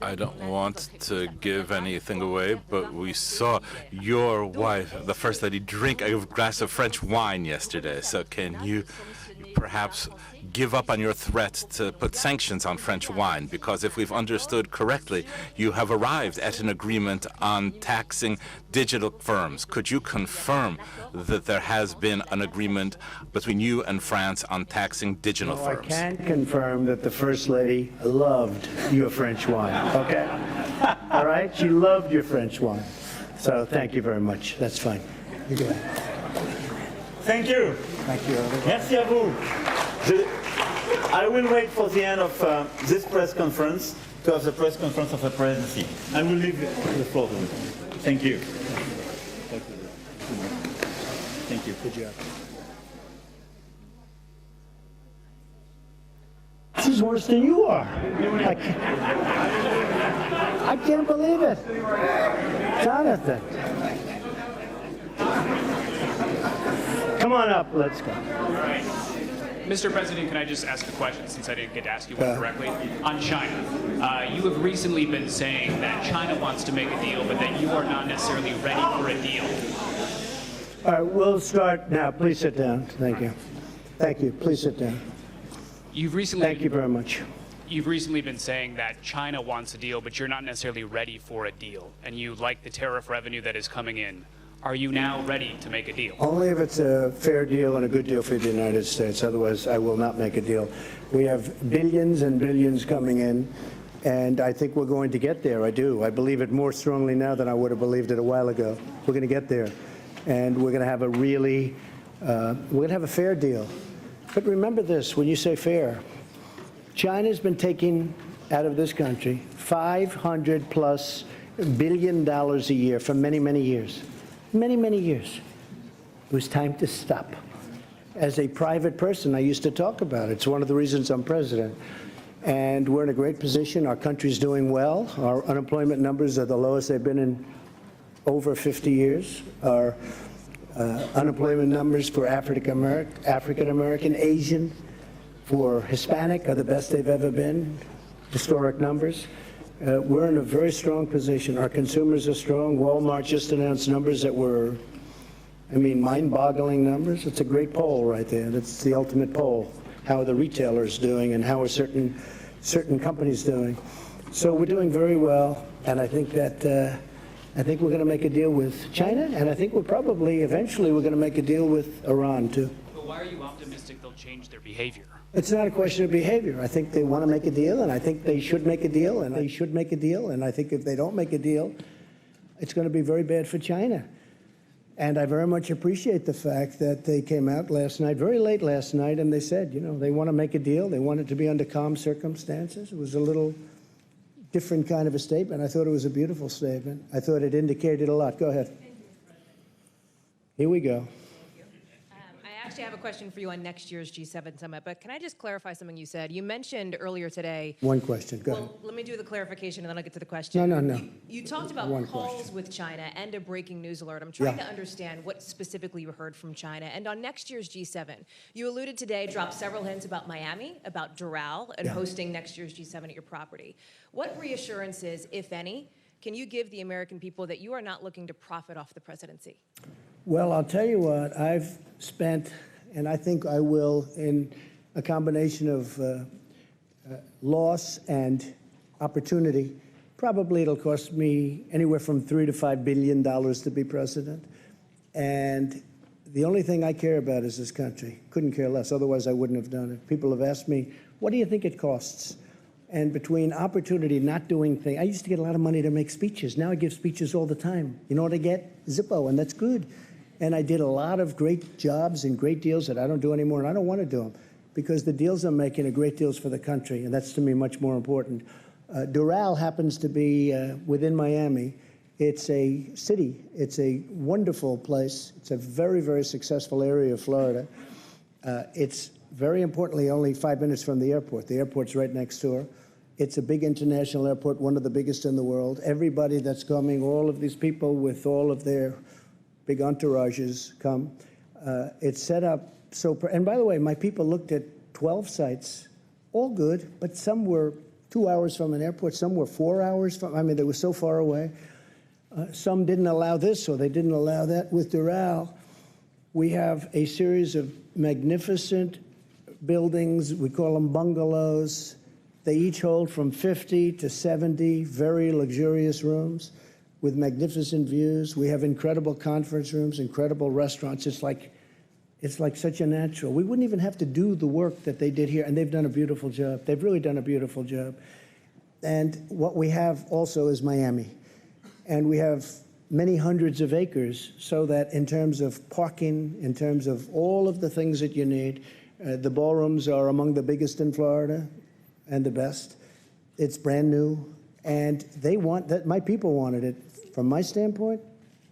I don't want to give anything away, but we saw your wife, the First Lady, drink a glass of French wine yesterday. So can you perhaps give up on your threat to put sanctions on French wine? Because if we've understood correctly, you have arrived at an agreement on taxing digital firms. Could you confirm that there has been an agreement between you and France on taxing digital firms? I can confirm that the First Lady loved your French wine, okay? All right? She loved your French wine. So thank you very much. That's fine. You go ahead. Thank you. Thank you. Merci à vous. I will wait for the end of this press conference to have the press conference of the presidency. I will leave the floor to you. Thank you. Thank you. Good job. This is worse than you are. I can't believe it. Jonathan. Come on up, let's go. All right. Mr. President, can I just ask a question since I didn't get to ask you one directly? On China, you have recently been saying that China wants to make a deal, but that you are not necessarily ready for a deal. All right, we'll start now. Please sit down. Thank you. Thank you. Please sit down. Thank you very much. You've recently been saying that China wants a deal, but you're not necessarily ready for a deal, and you like the tariff revenue that is coming in. Are you now ready to make a deal? Only if it's a fair deal and a good deal for the United States. Otherwise, I will not make a deal. We have billions and billions coming in, and I think we're going to get there. I do. I believe it more strongly now than I would have believed it a while ago. We're going to get there, and we're going to have a really, we're going to have a fair deal. But remember this, when you say fair, China's been taking out of this country $500+ billion a year for many, many years. Many, many years. It was time to stop. As a private person, I used to talk about it. It's one of the reasons I'm president. And we're in a great position. Our country's doing well. Our unemployment numbers are the lowest they've been in over 50 years. Our unemployment numbers for African American, Asian, for Hispanic are the best they've ever been. Historic numbers. We're in a very strong position. Our consumers are strong. Walmart just announced numbers that were, I mean, mind-boggling numbers. It's a great poll right there. That's the ultimate poll. How are the retailers doing and how are certain companies doing? So we're doing very well, and I think that I think we're going to make a deal with China, and I think we're probably eventually we're going to make a deal with Iran too. But why are you optimistic they'll change their behavior? It's not a question of behavior. I think they want to make a deal, and I think they should make a deal, and they should make a deal. And I think if they don't make a deal, it's going to be very bad for China. And I very much appreciate the fact that they came out last night, very late last night, and they said, you know, they want to make a deal. They want it to be under calm circumstances. It was a little different kind of a statement. I thought it was a beautiful statement. I thought it indicated a lot. Go ahead. Here we go. I have a question for you on next year's G7 summit, but can I just clarify something you said? You mentioned earlier today. One question. Go ahead. Well, let me do the clarification and then I'll get to the question. No. You talked about calls with China and a breaking news alert. I'm trying to understand what specifically you heard from China. And on next year's G7, you alluded today, dropped several hints about Miami, about Doral, and hosting next year's G7 at your property. What reassurances, if any, can you give the American people that you are not looking to profit off the presidency? Well, I'll tell you what, I've spent, and I think I will, in a combination of loss and opportunity. Probably it'll cost me anywhere from $3 to $5 billion to be president. And the only thing I care about is this country. Couldn't care less, otherwise I wouldn't have done it. People have asked me, what do you think it costs? And between opportunity, not doing things, I used to get a lot of money to make speeches. Now I give speeches all the time. You know what I get? Zippo, and that's good. And I did a lot of great jobs and great deals that I don't do anymore, and I don't want to do them because the deals I'm making are great deals for the country, and that's to me much more important. Doral happens to be within Miami. It's a city. It's a wonderful place. It's a very, very successful area of Florida. It's very importantly only 5 minutes from the airport. The airport's right next door. It's a big international airport, one of the biggest in the world. Everybody that's coming, all of these people with all of their big entourages come. It's set up so, and by the way, my people looked at 12 sites, all good, but some were 2 hours from an airport, some were 4 hours from, I mean, they were so far away. Some didn't allow this or they didn't allow that. With Doral, we have a series of magnificent buildings. We call them bungalows. They each hold from 50 to 70 very luxurious rooms with magnificent views. We have incredible conference rooms, incredible restaurants. It's like such a natural. We wouldn't even have to do the work that they did here, and they've done a beautiful job. They've really done a beautiful job. And what we have also is Miami. And we have many hundreds of acres so that in terms of parking, in terms of all of the things that you need, the ballrooms are among the biggest in Florida and the best. It's brand new. And they want that. My people wanted it. From my standpoint,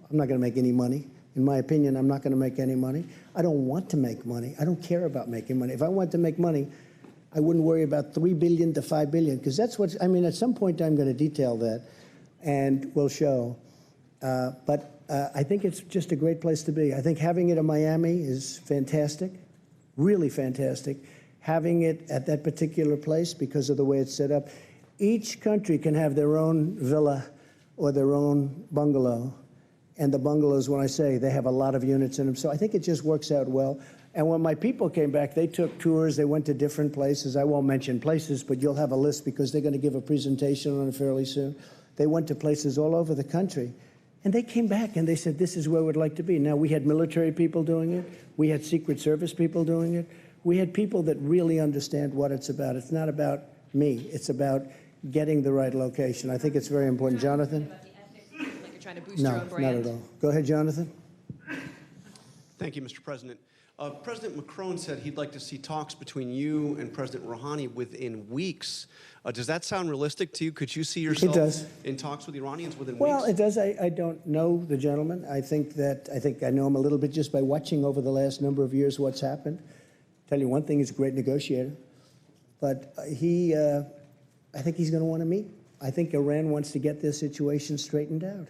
I'm not going to make any money. In my opinion, I'm not going to make any money. I don't want to make money. I don't care about making money. If I wanted to make money, I wouldn't worry about $3 billion to $5 billion, because that's what, I mean, at some point I'm going to detail that, and we'll show. But I think it's just a great place to be. I think having it in Miami is fantastic, really fantastic. Having it at that particular place because of the way it's set up. Each country can have their own villa or their own bungalow. And the bungalows, when I say, they have a lot of units in them. So I think it just works out well. And when my people came back, they took tours. They went to different places. I won't mention places, but you'll have a list because they're going to give a presentation on it fairly soon. They went to places all over the country. And they came back and they said, this is where we'd like to be. Now, we had military people doing it. We had Secret Service people doing it. We had people that really understand what it's about. It's not about me. It's about getting the right location. I think it's very important. Jonathan? Like you're trying to boost No, your own brand? not at all. Go ahead, Jonathan. Thank you, Mr. President. President Macron said he'd like to see talks between you and President Rouhani within weeks. Does that sound realistic to you? Could you see yourself in talks with the Iranians within weeks? Well, it does. I don't know the gentleman. I think I know him a little bit just by watching over the last number of years what's happened. Tell you one thing, he's a great negotiator. But I think he's going to want to meet. I think Iran wants to get this situation straightened out.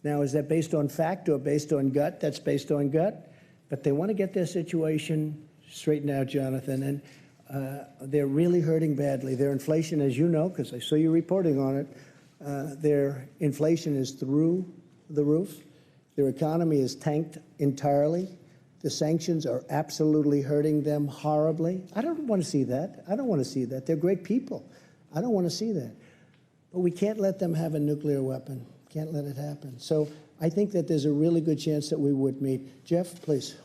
Now, is that based on fact or based on gut? That's based on gut. But they want to get their situation straightened out, Jonathan. And they're really hurting badly. Their inflation, as you know, because I saw you reporting on it, their inflation is through the roof. Their economy is tanked entirely. The sanctions are absolutely hurting them horribly. I don't want to see that. I don't want to see that. They're great people. I don't want to see that. But we can't let them have a nuclear weapon. Can't let it happen. So I think that there's a really good chance that we would meet. Jeff, please.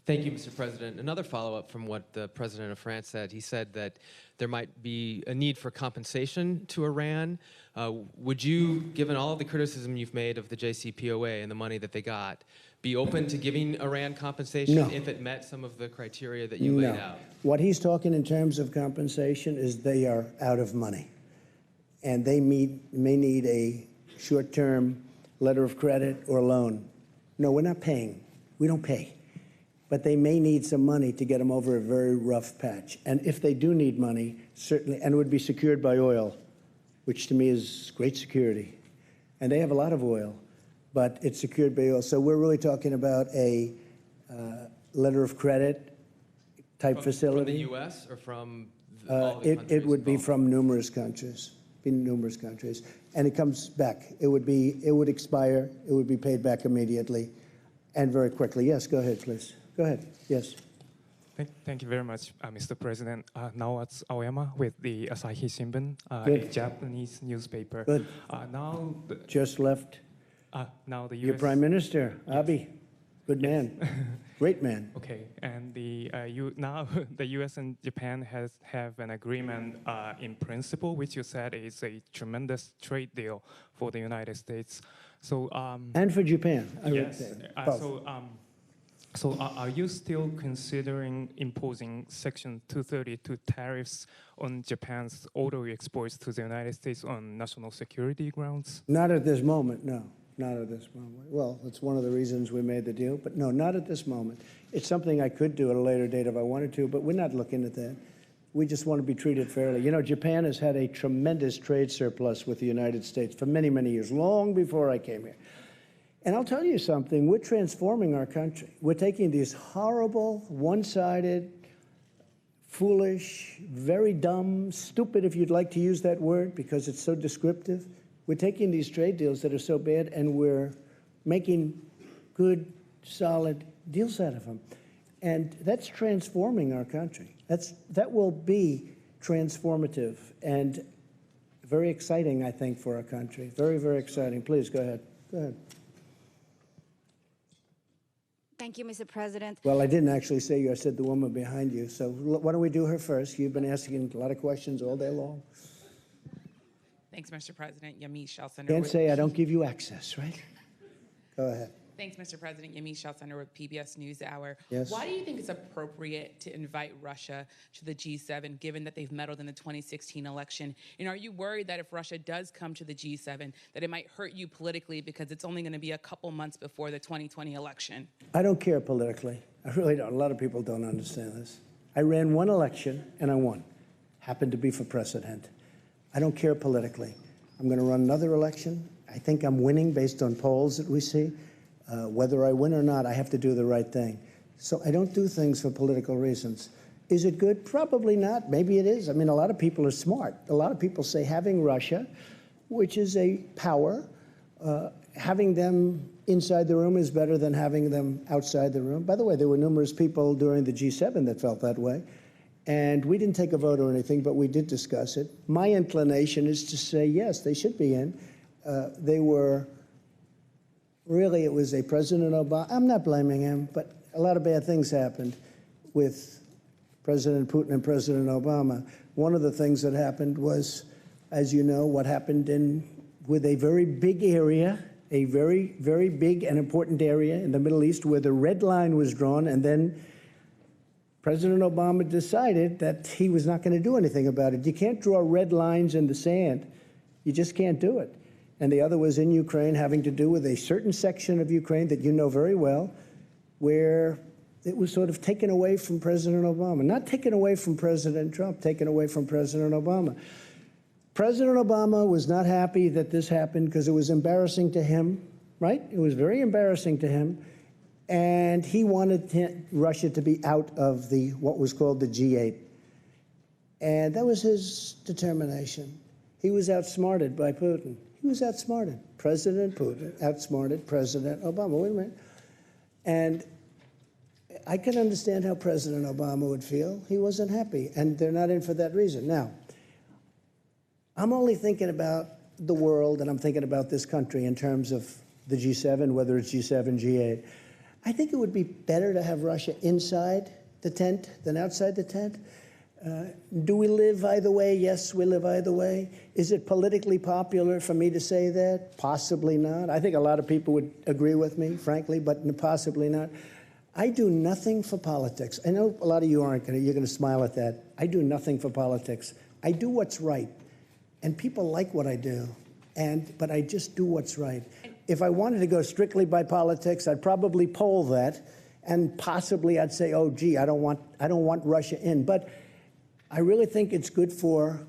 Thank you, Mr. President. Another follow-up from what the President of France said. He said that there might be a need for compensation to Iran. Would you, given all of the criticism you've made of the JCPOA and the money that they got, be open to giving Iran compensation if it met some of the criteria that you laid out? What he's talking in terms of compensation is they are out of money. And they may need a short-term letter of credit or loan. No, we're not paying. We don't pay. But they may need some money to get them over a very rough patch. And if they do need money, certainly, and it would be secured by oil, which to me is great security. And they have a lot of oil, but it's secured by oil. So we're really talking about a letter of credit type facility. From the U.S. or from all the countries it would be involved? from numerous countries. And it comes back. It would expire. It would be paid back immediately and very quickly. Yes, go ahead, please. Go ahead. Yes. Thank you very much, Mr. President. Nawaz Aoyama with the Asahi Shimbun, a Japanese newspaper. Good. Now just left. Now the U.S. Your Prime Minister, Abiy. Good man. Great man. Okay, and now the U.S. and Japan have an agreement in principle, which you said is a tremendous trade deal for the United States. So and for Japan. Yes. So are you still considering imposing Section 232 tariffs on Japan's auto exports to the United States on national security grounds? Not at this moment, no. Not at this moment. Well, that's one of the reasons we made the deal, but no, not at this moment. It's something I could do at a later date if I wanted to, but we're not looking at that. We just want to be treated fairly. You know, Japan has had a tremendous trade surplus with the United States for many, many years, long before I came here. And I'll tell you something, we're transforming our country. We're taking these horrible, one-sided, foolish, very dumb, stupid, if you'd like to use that word, because it's so descriptive. We're taking these trade deals that are so bad, and we're making good, solid deals out of them. And that's transforming our country. That will be transformative and very exciting, I think, for our country. Very, very exciting. Please, go ahead. Go ahead. Thank you, Mr. President. Well, I didn't actually say you. I said the woman behind you. So why don't we do her first? You've been asking a lot of questions all day long. Thanks, Mr. President. Yamiche Shelton. Can't say I don't give you access, right? Go ahead. Thanks, Mr. President. Yamiche Shelton with PBS NewsHour. Yes. Why do you think it's appropriate to invite Russia to the G7, given that they've meddled in the 2016 election? And are you worried that if Russia does come to the G7, that it might hurt you politically because it's only going to be a couple months before the 2020 election? I don't care politically. I really don't. A lot of people don't understand this. I ran one election and I won. Happened to be for president. I don't care politically. I'm going to run another election. I think I'm winning based on polls that we see. Whether I win or not, I have to do the right thing. So I don't do things for political reasons. Is it good? Probably not. Maybe it is. I mean, a lot of people are smart. A lot of people say having Russia, which is a power, having them inside the room is better than having them outside the room. By the way, there were numerous people during the G7 that felt that way. And we didn't take a vote or anything, but we did discuss it. My inclination is to say, yes, they should be in. They were, really, it was a President Obama. I'm not blaming him, but a lot of bad things happened with President Putin and President Obama. One of the things that happened was, as you know, what happened with a very big area, a very, very big and important area in the Middle East where the red line was drawn, and then President Obama decided that he was not going to do anything about it. You can't draw red lines in the sand. You just can't do it. And the other was in Ukraine, having to do with a certain section of Ukraine that you know very well, where it was sort of taken away from President Obama. Not taken away from President Trump, taken away from President Obama. President Obama was not happy that this happened because it was embarrassing to him, right? It was very embarrassing to him. And he wanted Russia to be out of what was called the G8. And that was his determination. He was outsmarted by Putin. He was outsmarted. President Putin outsmarted President Obama. Wait a minute. And I can understand how President Obama would feel. He wasn't happy, and they're not in for that reason. Now, I'm only thinking about the world, and I'm thinking about this country in terms of the G7, whether it's G7, G8. I think it would be better to have Russia inside the tent than outside the tent. Do we live either way? Yes, we live either way. Is it politically popular for me to say that? Possibly not. I think a lot of people would agree with me, frankly, but possibly not. I do nothing for politics. I know a lot of you aren't going to, you're going to smile at that. I do nothing for politics. I do what's right. And people like what I do. But I just do what's right. If I wanted to go strictly by politics, I'd probably poll that, and possibly I'd say, oh, gee, I don't want Russia in. But I really think it's good for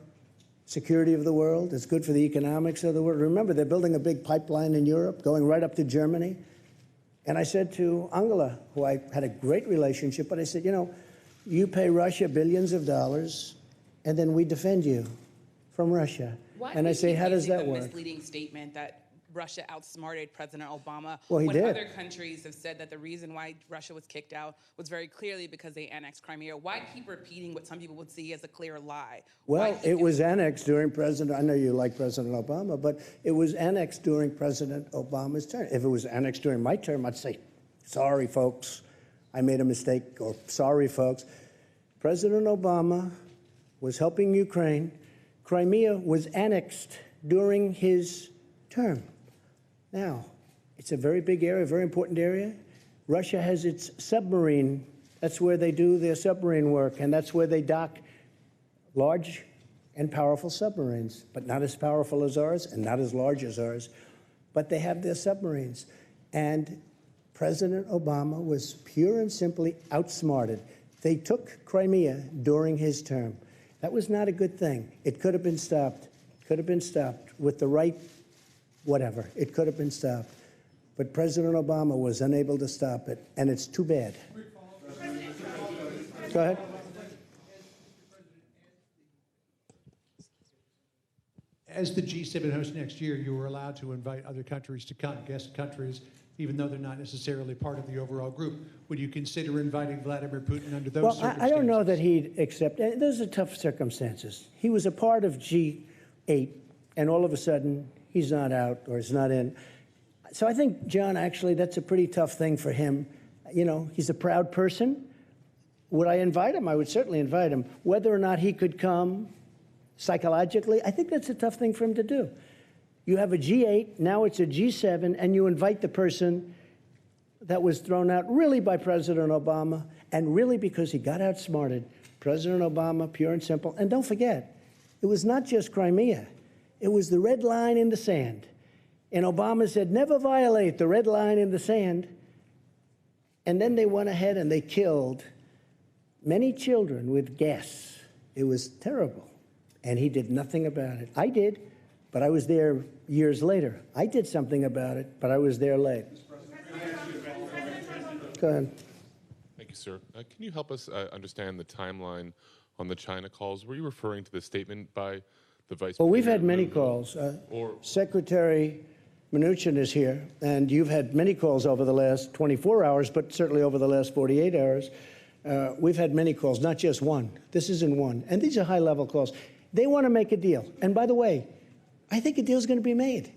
security of the world. It's good for the economics of the world. Remember, they're building a big pipeline in Europe, going right up to Germany. And I said to Angela, who I had a great relationship, but I said, you know, you pay Russia billions of dollars, and then we defend you from Russia. And I say, how does that work? Misleading statement that Russia outsmarted President Obama. Well, he did. Other countries have said that the reason why Russia was kicked out was very clearly because they annexed Crimea. Why keep repeating what some people would see as a clear lie? Well, it was annexed during I know you like President Obama, but it was annexed during President Obama's term. If it was annexed during my term, I'd say, sorry, folks, I made a mistake, or sorry, folks. President Obama was helping Ukraine. Crimea was annexed during his term. Now, it's a very big area, very important area. Russia has its submarine. That's where they do their submarine work, and that's where they dock large and powerful submarines, but not as powerful as ours and not as large as ours. But they have their submarines. And President Obama was pure and simply outsmarted. They took Crimea during his term. That was not a good thing. It could have been stopped. Could have been stopped with the right whatever. It could have been stopped. But President Obama was unable to stop it, and it's too bad. Go ahead. As the G7 host next year, you were allowed to invite other countries to come, guest countries, even though they're not necessarily part of the overall group. Would you consider inviting Vladimir Putin under those circumstances? I don't know that he'd accept. Those are tough circumstances. He was a part of G8, and all of a sudden, he's not out or he's not in. So I think, John, actually, that's a pretty tough thing for him. You know, he's a proud person. Would I invite him? I would certainly invite him. Whether or not he could come psychologically, I think that's a tough thing for him to do. You have a G8, now it's a G7, and you invite the person that was thrown out really by President Obama, and really because he got outsmarted. President Obama, pure and simple. And don't forget, it was not just Crimea. It was the red line in the sand. And Obama said, never violate the red line in the sand. And then they went ahead and they killed many children with gas. It was terrible. and he did nothing about it. I did, but I was there years later. I did something about it, but I was there late. Go ahead. Thank you, sir. Can you help us understand the timeline on the China calls? Were you referring to the statement by the Vice President? Well, we've had many calls. Secretary Mnuchin is here, and you've had many calls over the last 24 hours, but certainly over the last 48 hours. We've had many calls, not just one. This isn't one. And these are high-level calls. They want to make a deal. And by the way, I think a deal's going to be made,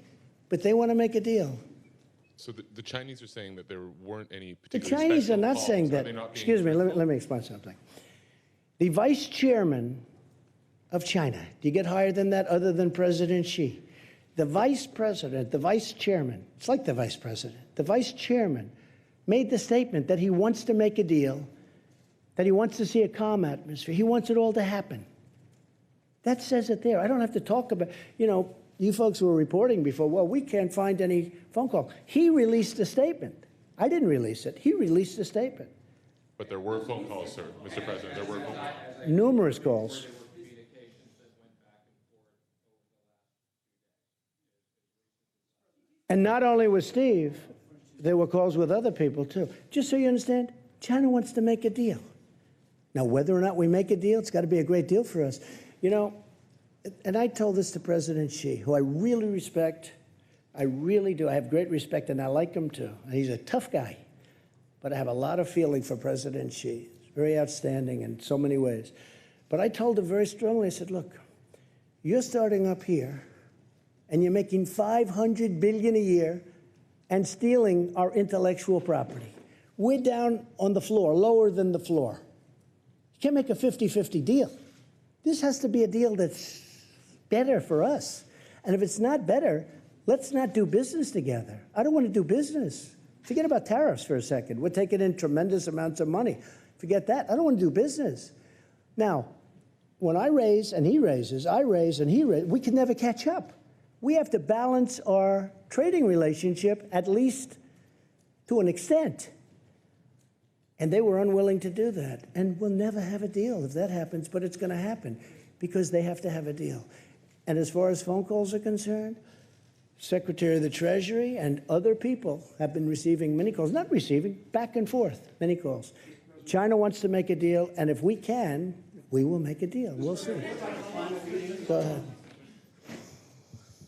but they want to make a deal. So the Chinese are saying that there weren't any particular The Chinese special are not calls. saying Are that. they not being Excuse me, truthful? let me explain something. The vice chairman of China, do you get higher than that other than President Xi? The vice president, the vice chairman, it's like the vice president, the vice chairman made the statement that he wants to make a deal, that he wants to see a calm atmosphere. He wants it all to happen. That says it there. I don't have to talk about, you folks were reporting before, well, we can't find any phone call. He released a statement. I didn't release it. He released a statement. But there were phone calls, sir, Mr. President. There were phone calls. Numerous calls. And not only with Steve, there were calls with other people, too. Just so you understand, China wants to make a deal. Now, whether or not we make a deal, it's got to be a great deal for us. And I told this to President Xi, who I really respect. I really do. I have great respect, and I like him, too. He's a tough guy. But I have a lot of feeling for President Xi. He's very outstanding in so many ways. But I told him very strongly, I said, look, you're starting up here, and you're making $500 billion a year and stealing our intellectual property. We're down on the floor, lower than the floor. You can't make a 50-50 deal. This has to be a deal that's better for us. And if it's not better, let's not do business together. I don't want to do business. Forget about tariffs for a second. We're taking in tremendous amounts of money. Forget that. I don't want to do business. Now, when I raise and he raises, I raise and he raises, we can never catch up. We have to balance our trading relationship, at least to an extent. And they were unwilling to do that. And we'll never have a deal if that happens, but it's going to happen because they have to have a deal. And as far as phone calls are concerned, Secretary of the Treasury and other people have been receiving many calls, not receiving, back and forth, many calls. China wants to make a deal, and if we can, we will make a deal. We'll see. Go ahead.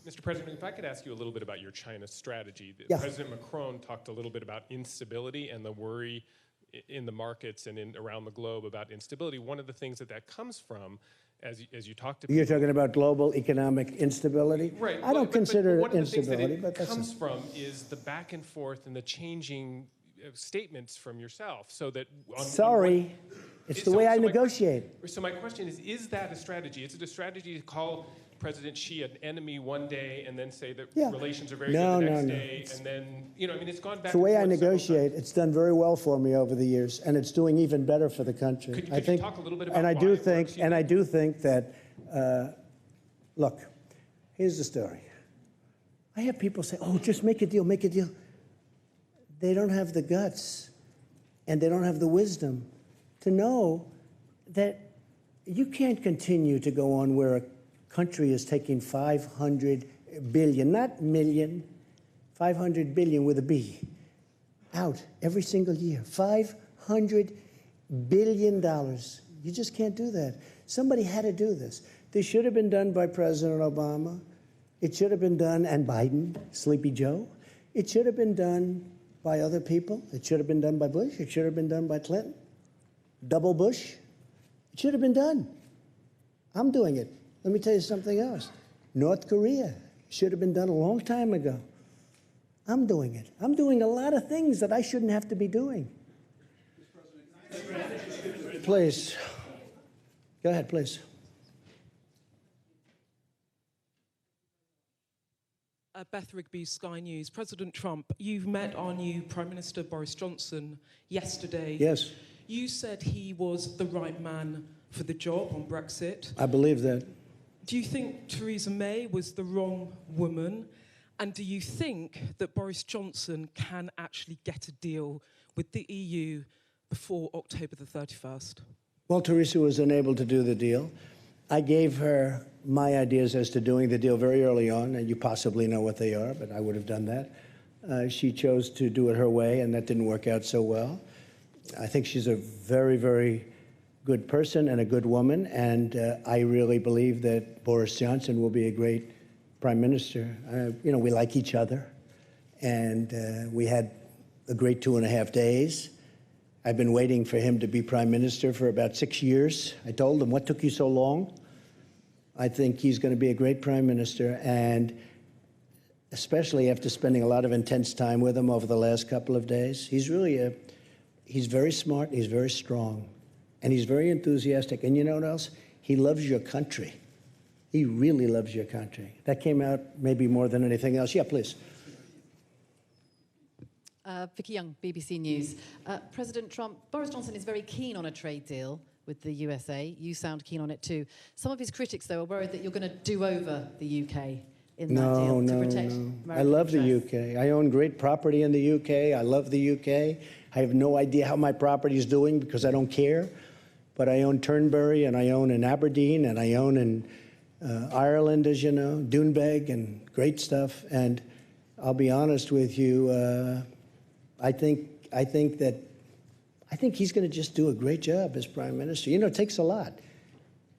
Mr. President, if I could ask you a little bit about your China strategy. Yeah. President Macron talked a little bit about instability and the worry in the markets and around the globe about instability. One of the things that comes from, as you talk to people, You're talking about global economic instability? Right. I don't consider it one of the instability, things but that it that's comes from is the back and forth and the changing statements from yourself. So that sorry, it's the way I negotiate. So my question is that a strategy? Is it a strategy to call President Xi an enemy one day and then say that relations are very good the next day, and then it's gone back. It's the way I negotiate. It's done very well for me over the years, and it's doing even better for the country. Could I think, you talk a little bit about and I why do it think, works, and I do think that. Look, here's the story. I have people say, "Oh, just make a deal, make a deal." They don't have the guts, and they don't have the wisdom to know that you can't continue to go on where a country is taking 500 billion, not million, 500 billion with a B, out every single year. $500 billion. You just can't do that. Somebody had to do this. This should have been done by President Obama. It should have been done, and Biden, Sleepy Joe. It should have been done by other people. It should have been done by Bush. It should have been done by Clinton. Double Bush. It should have been done. I'm doing it. Let me tell you something else. North Korea should have been done a long time ago. I'm doing it. I'm doing a lot of things that I shouldn't have to be doing. Please. Go ahead, please. Beth Rigby, Sky News. President Trump, you've met our new Prime Minister Boris Johnson yesterday. Yes. You said he was the right man for the job on Brexit. I believe that. Do you think Theresa May was the wrong woman? And do you think that Boris Johnson can actually get a deal with the EU before October the 31st? Well, Theresa was unable to do the deal. I gave her my ideas as to doing the deal very early on, and you possibly know what they are, but I would have done that. She chose to do it her way, and that didn't work out so well. I think she's a very, very good person and a good woman, and I really believe that Boris Johnson will be a great prime minister. You know, we like each other, and we had a great 2.5 days. I've been waiting for him to be prime minister for about 6 years. I told him, what took you so long? I think he's going to be a great prime minister, and especially after spending a lot of intense time with him over the last couple of days. He's very smart, and he's very strong, and he's very enthusiastic. And you know what else? He loves your country. He really loves your country. That came out maybe more than anything else. Yeah, please. Vicky Young, BBC News. President Trump, Boris Johnson is very keen on a trade deal with the USA. You sound keen on it too. Some of his critics, though, are worried that you're going to do over the UK in that deal to protect American I love interests. the UK. I own great property in the UK. I love the UK. I have no idea how my property is doing because I don't care. But I own Turnberry, and I own in Aberdeen, and I own in Ireland, as you know, Doonbeg, and great stuff. And I'll be honest with you, I think he's going to just do a great job as prime minister. You know, it takes a lot.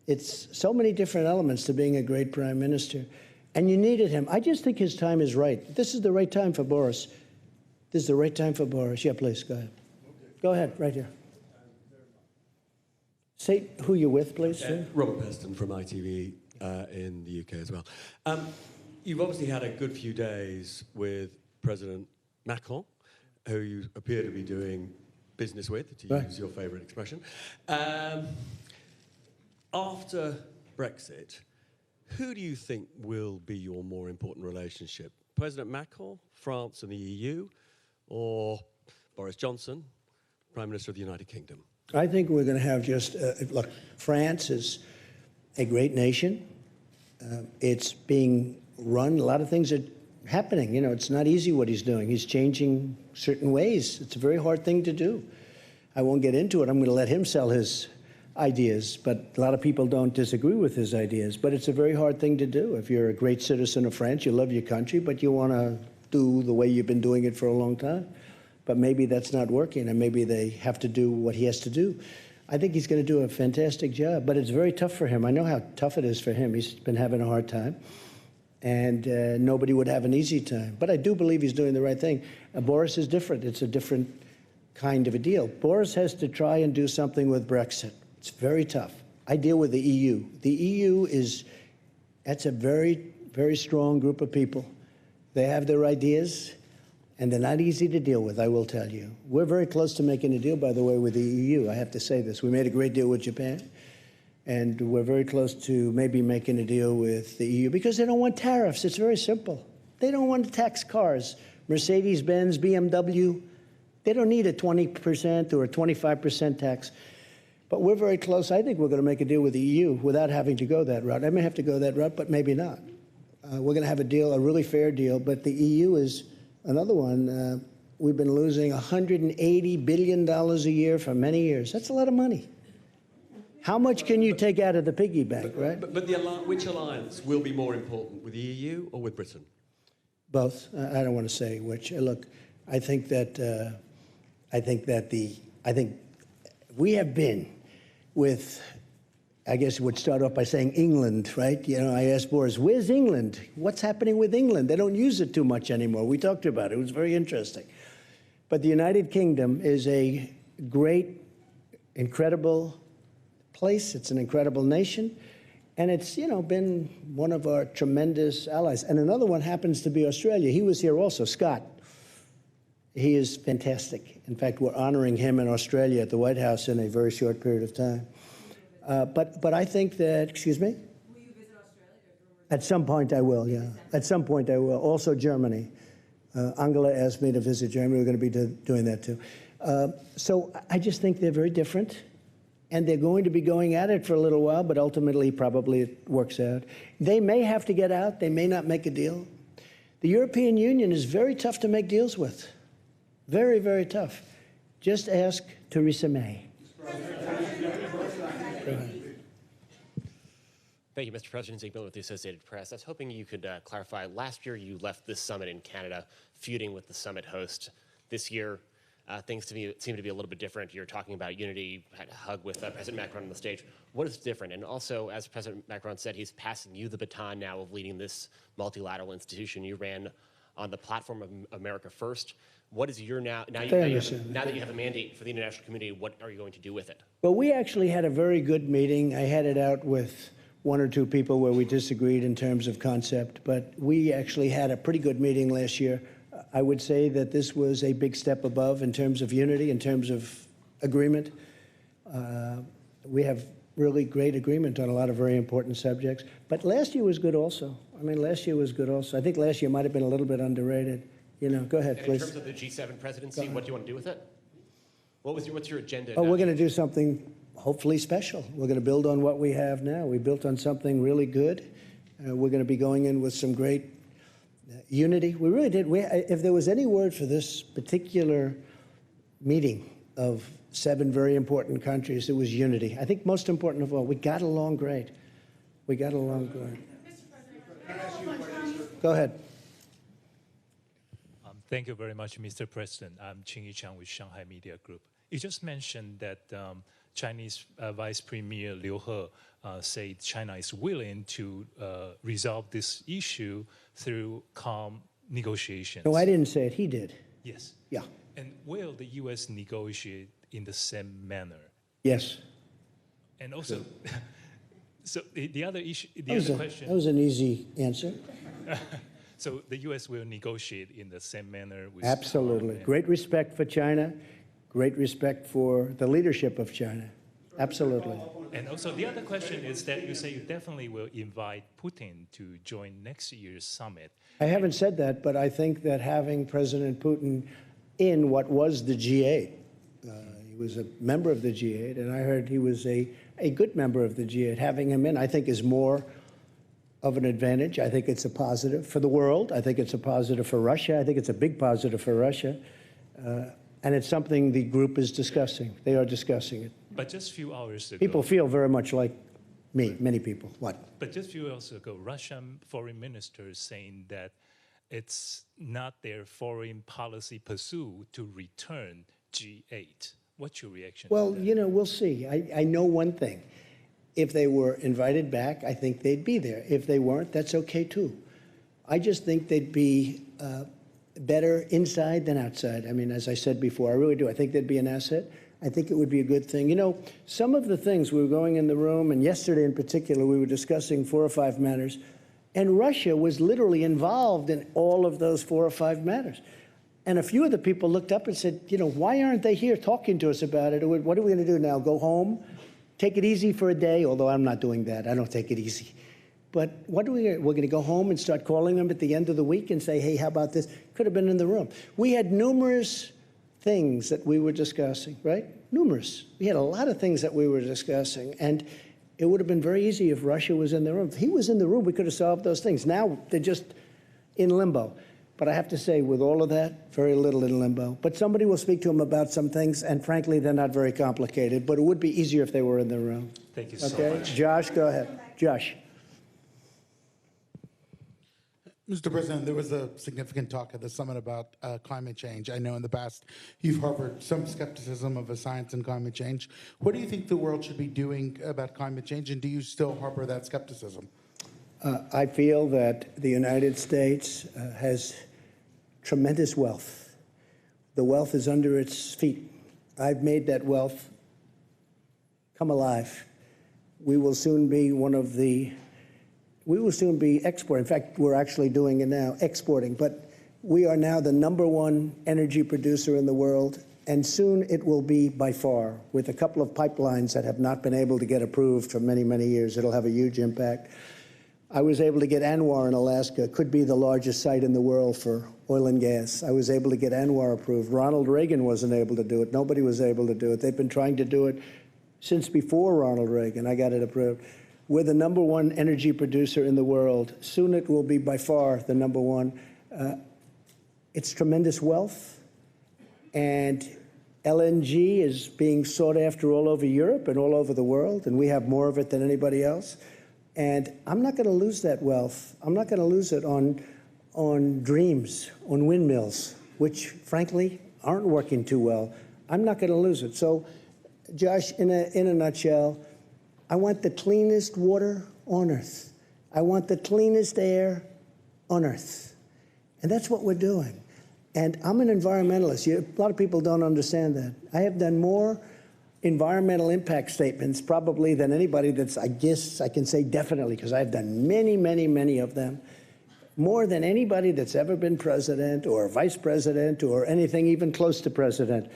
It's so many different elements to being a great prime minister. And you needed him. I just think his time is right. This is the right time for Boris. This is the right time for Boris. Yeah, please, go ahead. Go ahead, right here. Say who you're with, please. Robert Peston from ITV in the UK as well. You've obviously had a good few days with President Macron, who you appear to be doing business with, to use your favourite expression. After Brexit, who do you think will be your more important relationship? President Macron, France and the EU, or Boris Johnson, Prime Minister of the United Kingdom? I think we're going to have just, look, France is a great nation. It's being run. A lot of things are happening. You know, it's not easy what he's doing. He's changing certain ways. It's a very hard thing to do. I won't get into it. I'm going to let him sell his ideas, but a lot of people don't disagree with his ideas. But it's a very hard thing to do. If you're a great citizen of France, you love your country, but you want to do the way you've been doing it for a long time. But maybe that's not working, and maybe they have to do what he has to do. I think he's going to do a fantastic job, but it's very tough for him. I know how tough it is for him. He's been having a hard time, and nobody would have an easy time. But I do believe he's doing the right thing. Boris is different. It's a different kind of a deal. Boris has to try and do something with Brexit. It's very tough. I deal with the EU. The EU that's a very, very strong group of people. They have their ideas, and they're not easy to deal with, I will tell you. We're very close to making a deal, by the way, with the EU. I have to say this. We made a great deal with Japan, and we're very close to maybe making a deal with the EU because they don't want tariffs. It's very simple. They don't want to tax cars. Mercedes-Benz, BMW, they don't need a 20% or a 25% tax. But we're very close. I think we're going to make a deal with the EU without having to go that route. I may have to go that route, but maybe not. We're going to have a deal, a really fair deal, but the EU is another one. We've been losing $180 billion a year for many years. That's a lot of money. How much can you take out of the piggy bank, right? But which alliance will be more important, with the EU or with Britain? Both. I don't want to say which. Look, I think we have been with, I guess it would start off by saying England, right? You know, I asked Boris, where's England? What's happening with England? They don't use it too much anymore. We talked about it. It was very interesting. But the United Kingdom is a great, incredible place. It's an incredible nation. And it's, you know, been one of our tremendous allies. And another one happens to be Australia. He was here also, Scott. He is fantastic. In fact, we're honoring him in Australia at the White House in a very short period of time. But I think that, excuse me? Will you visit Australia? At some point I will, yeah. At some point I will. Also Germany. Angela asked me to visit Germany. We're going to be doing that too. So I just think they're very different. And they're going to be going at it for a little while, but ultimately probably it works out. They may have to get out. They may not make a deal. The European Union is very tough to make deals with. Very, very tough. Just ask Theresa May. Thank you, Mr. President. Zeke Miller with the Associated Press. I was hoping you could clarify. Last year, you left this summit in Canada feuding with the summit host. This year, things seem to be a little bit different. You're talking about unity, had a hug with President Macron on the stage. What is different? And also, as President Macron said, he's passing you the baton now of leading this multilateral institution. You ran on the platform of America First. What is your now that you have a mandate for the international community, what are you going to do with it? Well, we actually had a very good meeting. I had it out with one or two people where we disagreed in terms of concept, but we actually had a pretty good meeting last year. I would say that this was a big step above in terms of unity, in terms of agreement. We have really great agreement on a lot of very important subjects. But last year was good also. I mean, last year was good also. I think last year might have been a little bit underrated. You know, go ahead, and please. In terms of the G7 presidency, what do you want to do with it? What's your agenda? Oh, we're going to do something hopefully special. We're going to build on what we have now. We built on something really good. We're going to be going in with some great unity. We really did. If there was any word for this particular meeting of 7 very important countries, it was unity. I think most important of all, we got along great. We got along great. Go ahead. Thank you very much, Mr. President. I'm Qing Yichang with Shanghai Media Group. You just mentioned that Chinese Vice Premier Liu He said China is willing to resolve this issue through calm negotiations. No, I didn't say it. He did. Yes. Yeah. And will the U.S. negotiate in the same manner? Yes. And also, so the other issue, the other question. That was an easy answer. So the U.S. will negotiate in the same manner with Absolutely. Great respect for China, great respect for the leadership of China. Absolutely. And also the other question is that you say you definitely will invite Putin to join next year's summit. I haven't said that, but I think that having President Putin in what was the G8, he was a member of the G8, and I heard he was a good member of the G8. Having him in, I think, is more of an advantage. I think it's a positive for the world. I think it's a positive for Russia. I think it's a big positive for Russia. And it's something the group is discussing. They are discussing it. But just a few hours ago. People feel very much like me, many people. What? But just a few hours ago, Russian foreign minister saying that it's not their foreign policy pursuit to return G8. What's your reaction to that? You know, we'll see. I know one thing. If they were invited back, I think they'd be there. If they weren't, that's okay too. I just think they'd be better inside than outside. I mean, as I said before, I really do. I think they'd be an asset. I think it would be a good thing. You know, some of the things, we were going in the room, and yesterday in particular, we were discussing 4 or 5 matters, and Russia was literally involved in all of those 4 or 5 matters. And a few of the people looked up and said, you know, why aren't they here talking to us about it? What are we going to do now, go home? Take it easy for a day, although I'm not doing that. I don't take it easy. But what do we're going to go home and start calling them at the end of the week and say, hey, how about this? Could have been in the room. We had numerous things that we were discussing, right? Numerous. We had a lot of things that we were discussing. And it would have been very easy if Russia was in the room. If he was in the room, we could have solved those things. Now they're just in limbo. But I have to say, with all of that, very little in limbo. But somebody will speak to him about some things, and frankly, they're not very complicated. But it would be easier if they were in the room. Thank you so much. Josh, go ahead. Josh. Mr. President, there was a significant talk at the summit about climate change. I know in the past you've harbored some skepticism of science and climate change. What do you think the world should be doing about climate change, and do you still harbor that skepticism? I feel that the United States has tremendous wealth. The wealth is under its feet. I've made that wealth come alive. We will soon be exporting. In fact, we're actually doing it now, exporting. But we are now the #1 energy producer in the world, and soon it will be by far, with a couple of pipelines that have not been able to get approved for many, many years. It'll have a huge impact. I was able to get ANWR in Alaska, could be the largest site in the world for oil and gas. I was able to get ANWR approved. Ronald Reagan wasn't able to do it. Nobody was able to do it. They've been trying to do it since before Ronald Reagan. I got it approved. We're the #1 energy producer in the world. Soon it will be by far the #1. It's tremendous wealth. And LNG is being sought after all over Europe and all over the world, and we have more of it than anybody else. And I'm not going to lose that wealth. I'm not going to lose it on dreams, on windmills, which, frankly, aren't working too well. I'm not going to lose it. So, Josh, in a nutshell, I want the cleanest water on earth. I want the cleanest air on earth. And that's what we're doing. And I'm an environmentalist. A lot of people don't understand that. I have done more environmental impact statements probably than anybody that's, I guess I can say definitely, because I've done many, many, many of them, more than anybody that's ever been president or vice president or anything even close to president.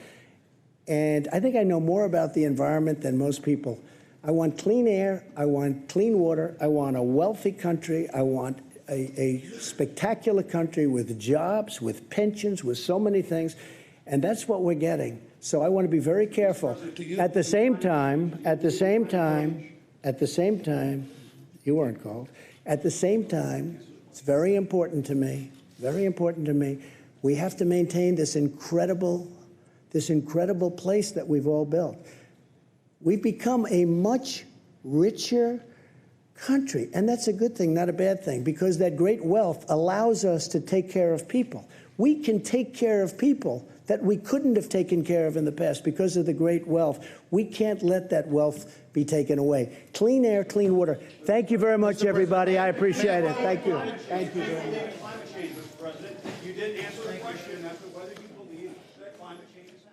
And I think I know more about the environment than most people. I want clean air, I want clean water, I want a wealthy country, I want a spectacular country with jobs, with pensions, with so many things, and that's what we're getting. So I want to be very careful. At the same time, you weren't called. At the same time, it's very important to me, we have to maintain this incredible place that we've all built. We've become a much richer country, and that's a good thing, not a bad thing, because that great wealth allows us to take care of people. We can take care of people that we couldn't have taken care of in the past because of the great wealth. We can't let that wealth be taken away. Clean air, clean water. Thank you very much, everybody. I appreciate it. Thank you. Thank you very much. Climate change, Mr. President. You did answer the question as to whether you believe that climate change is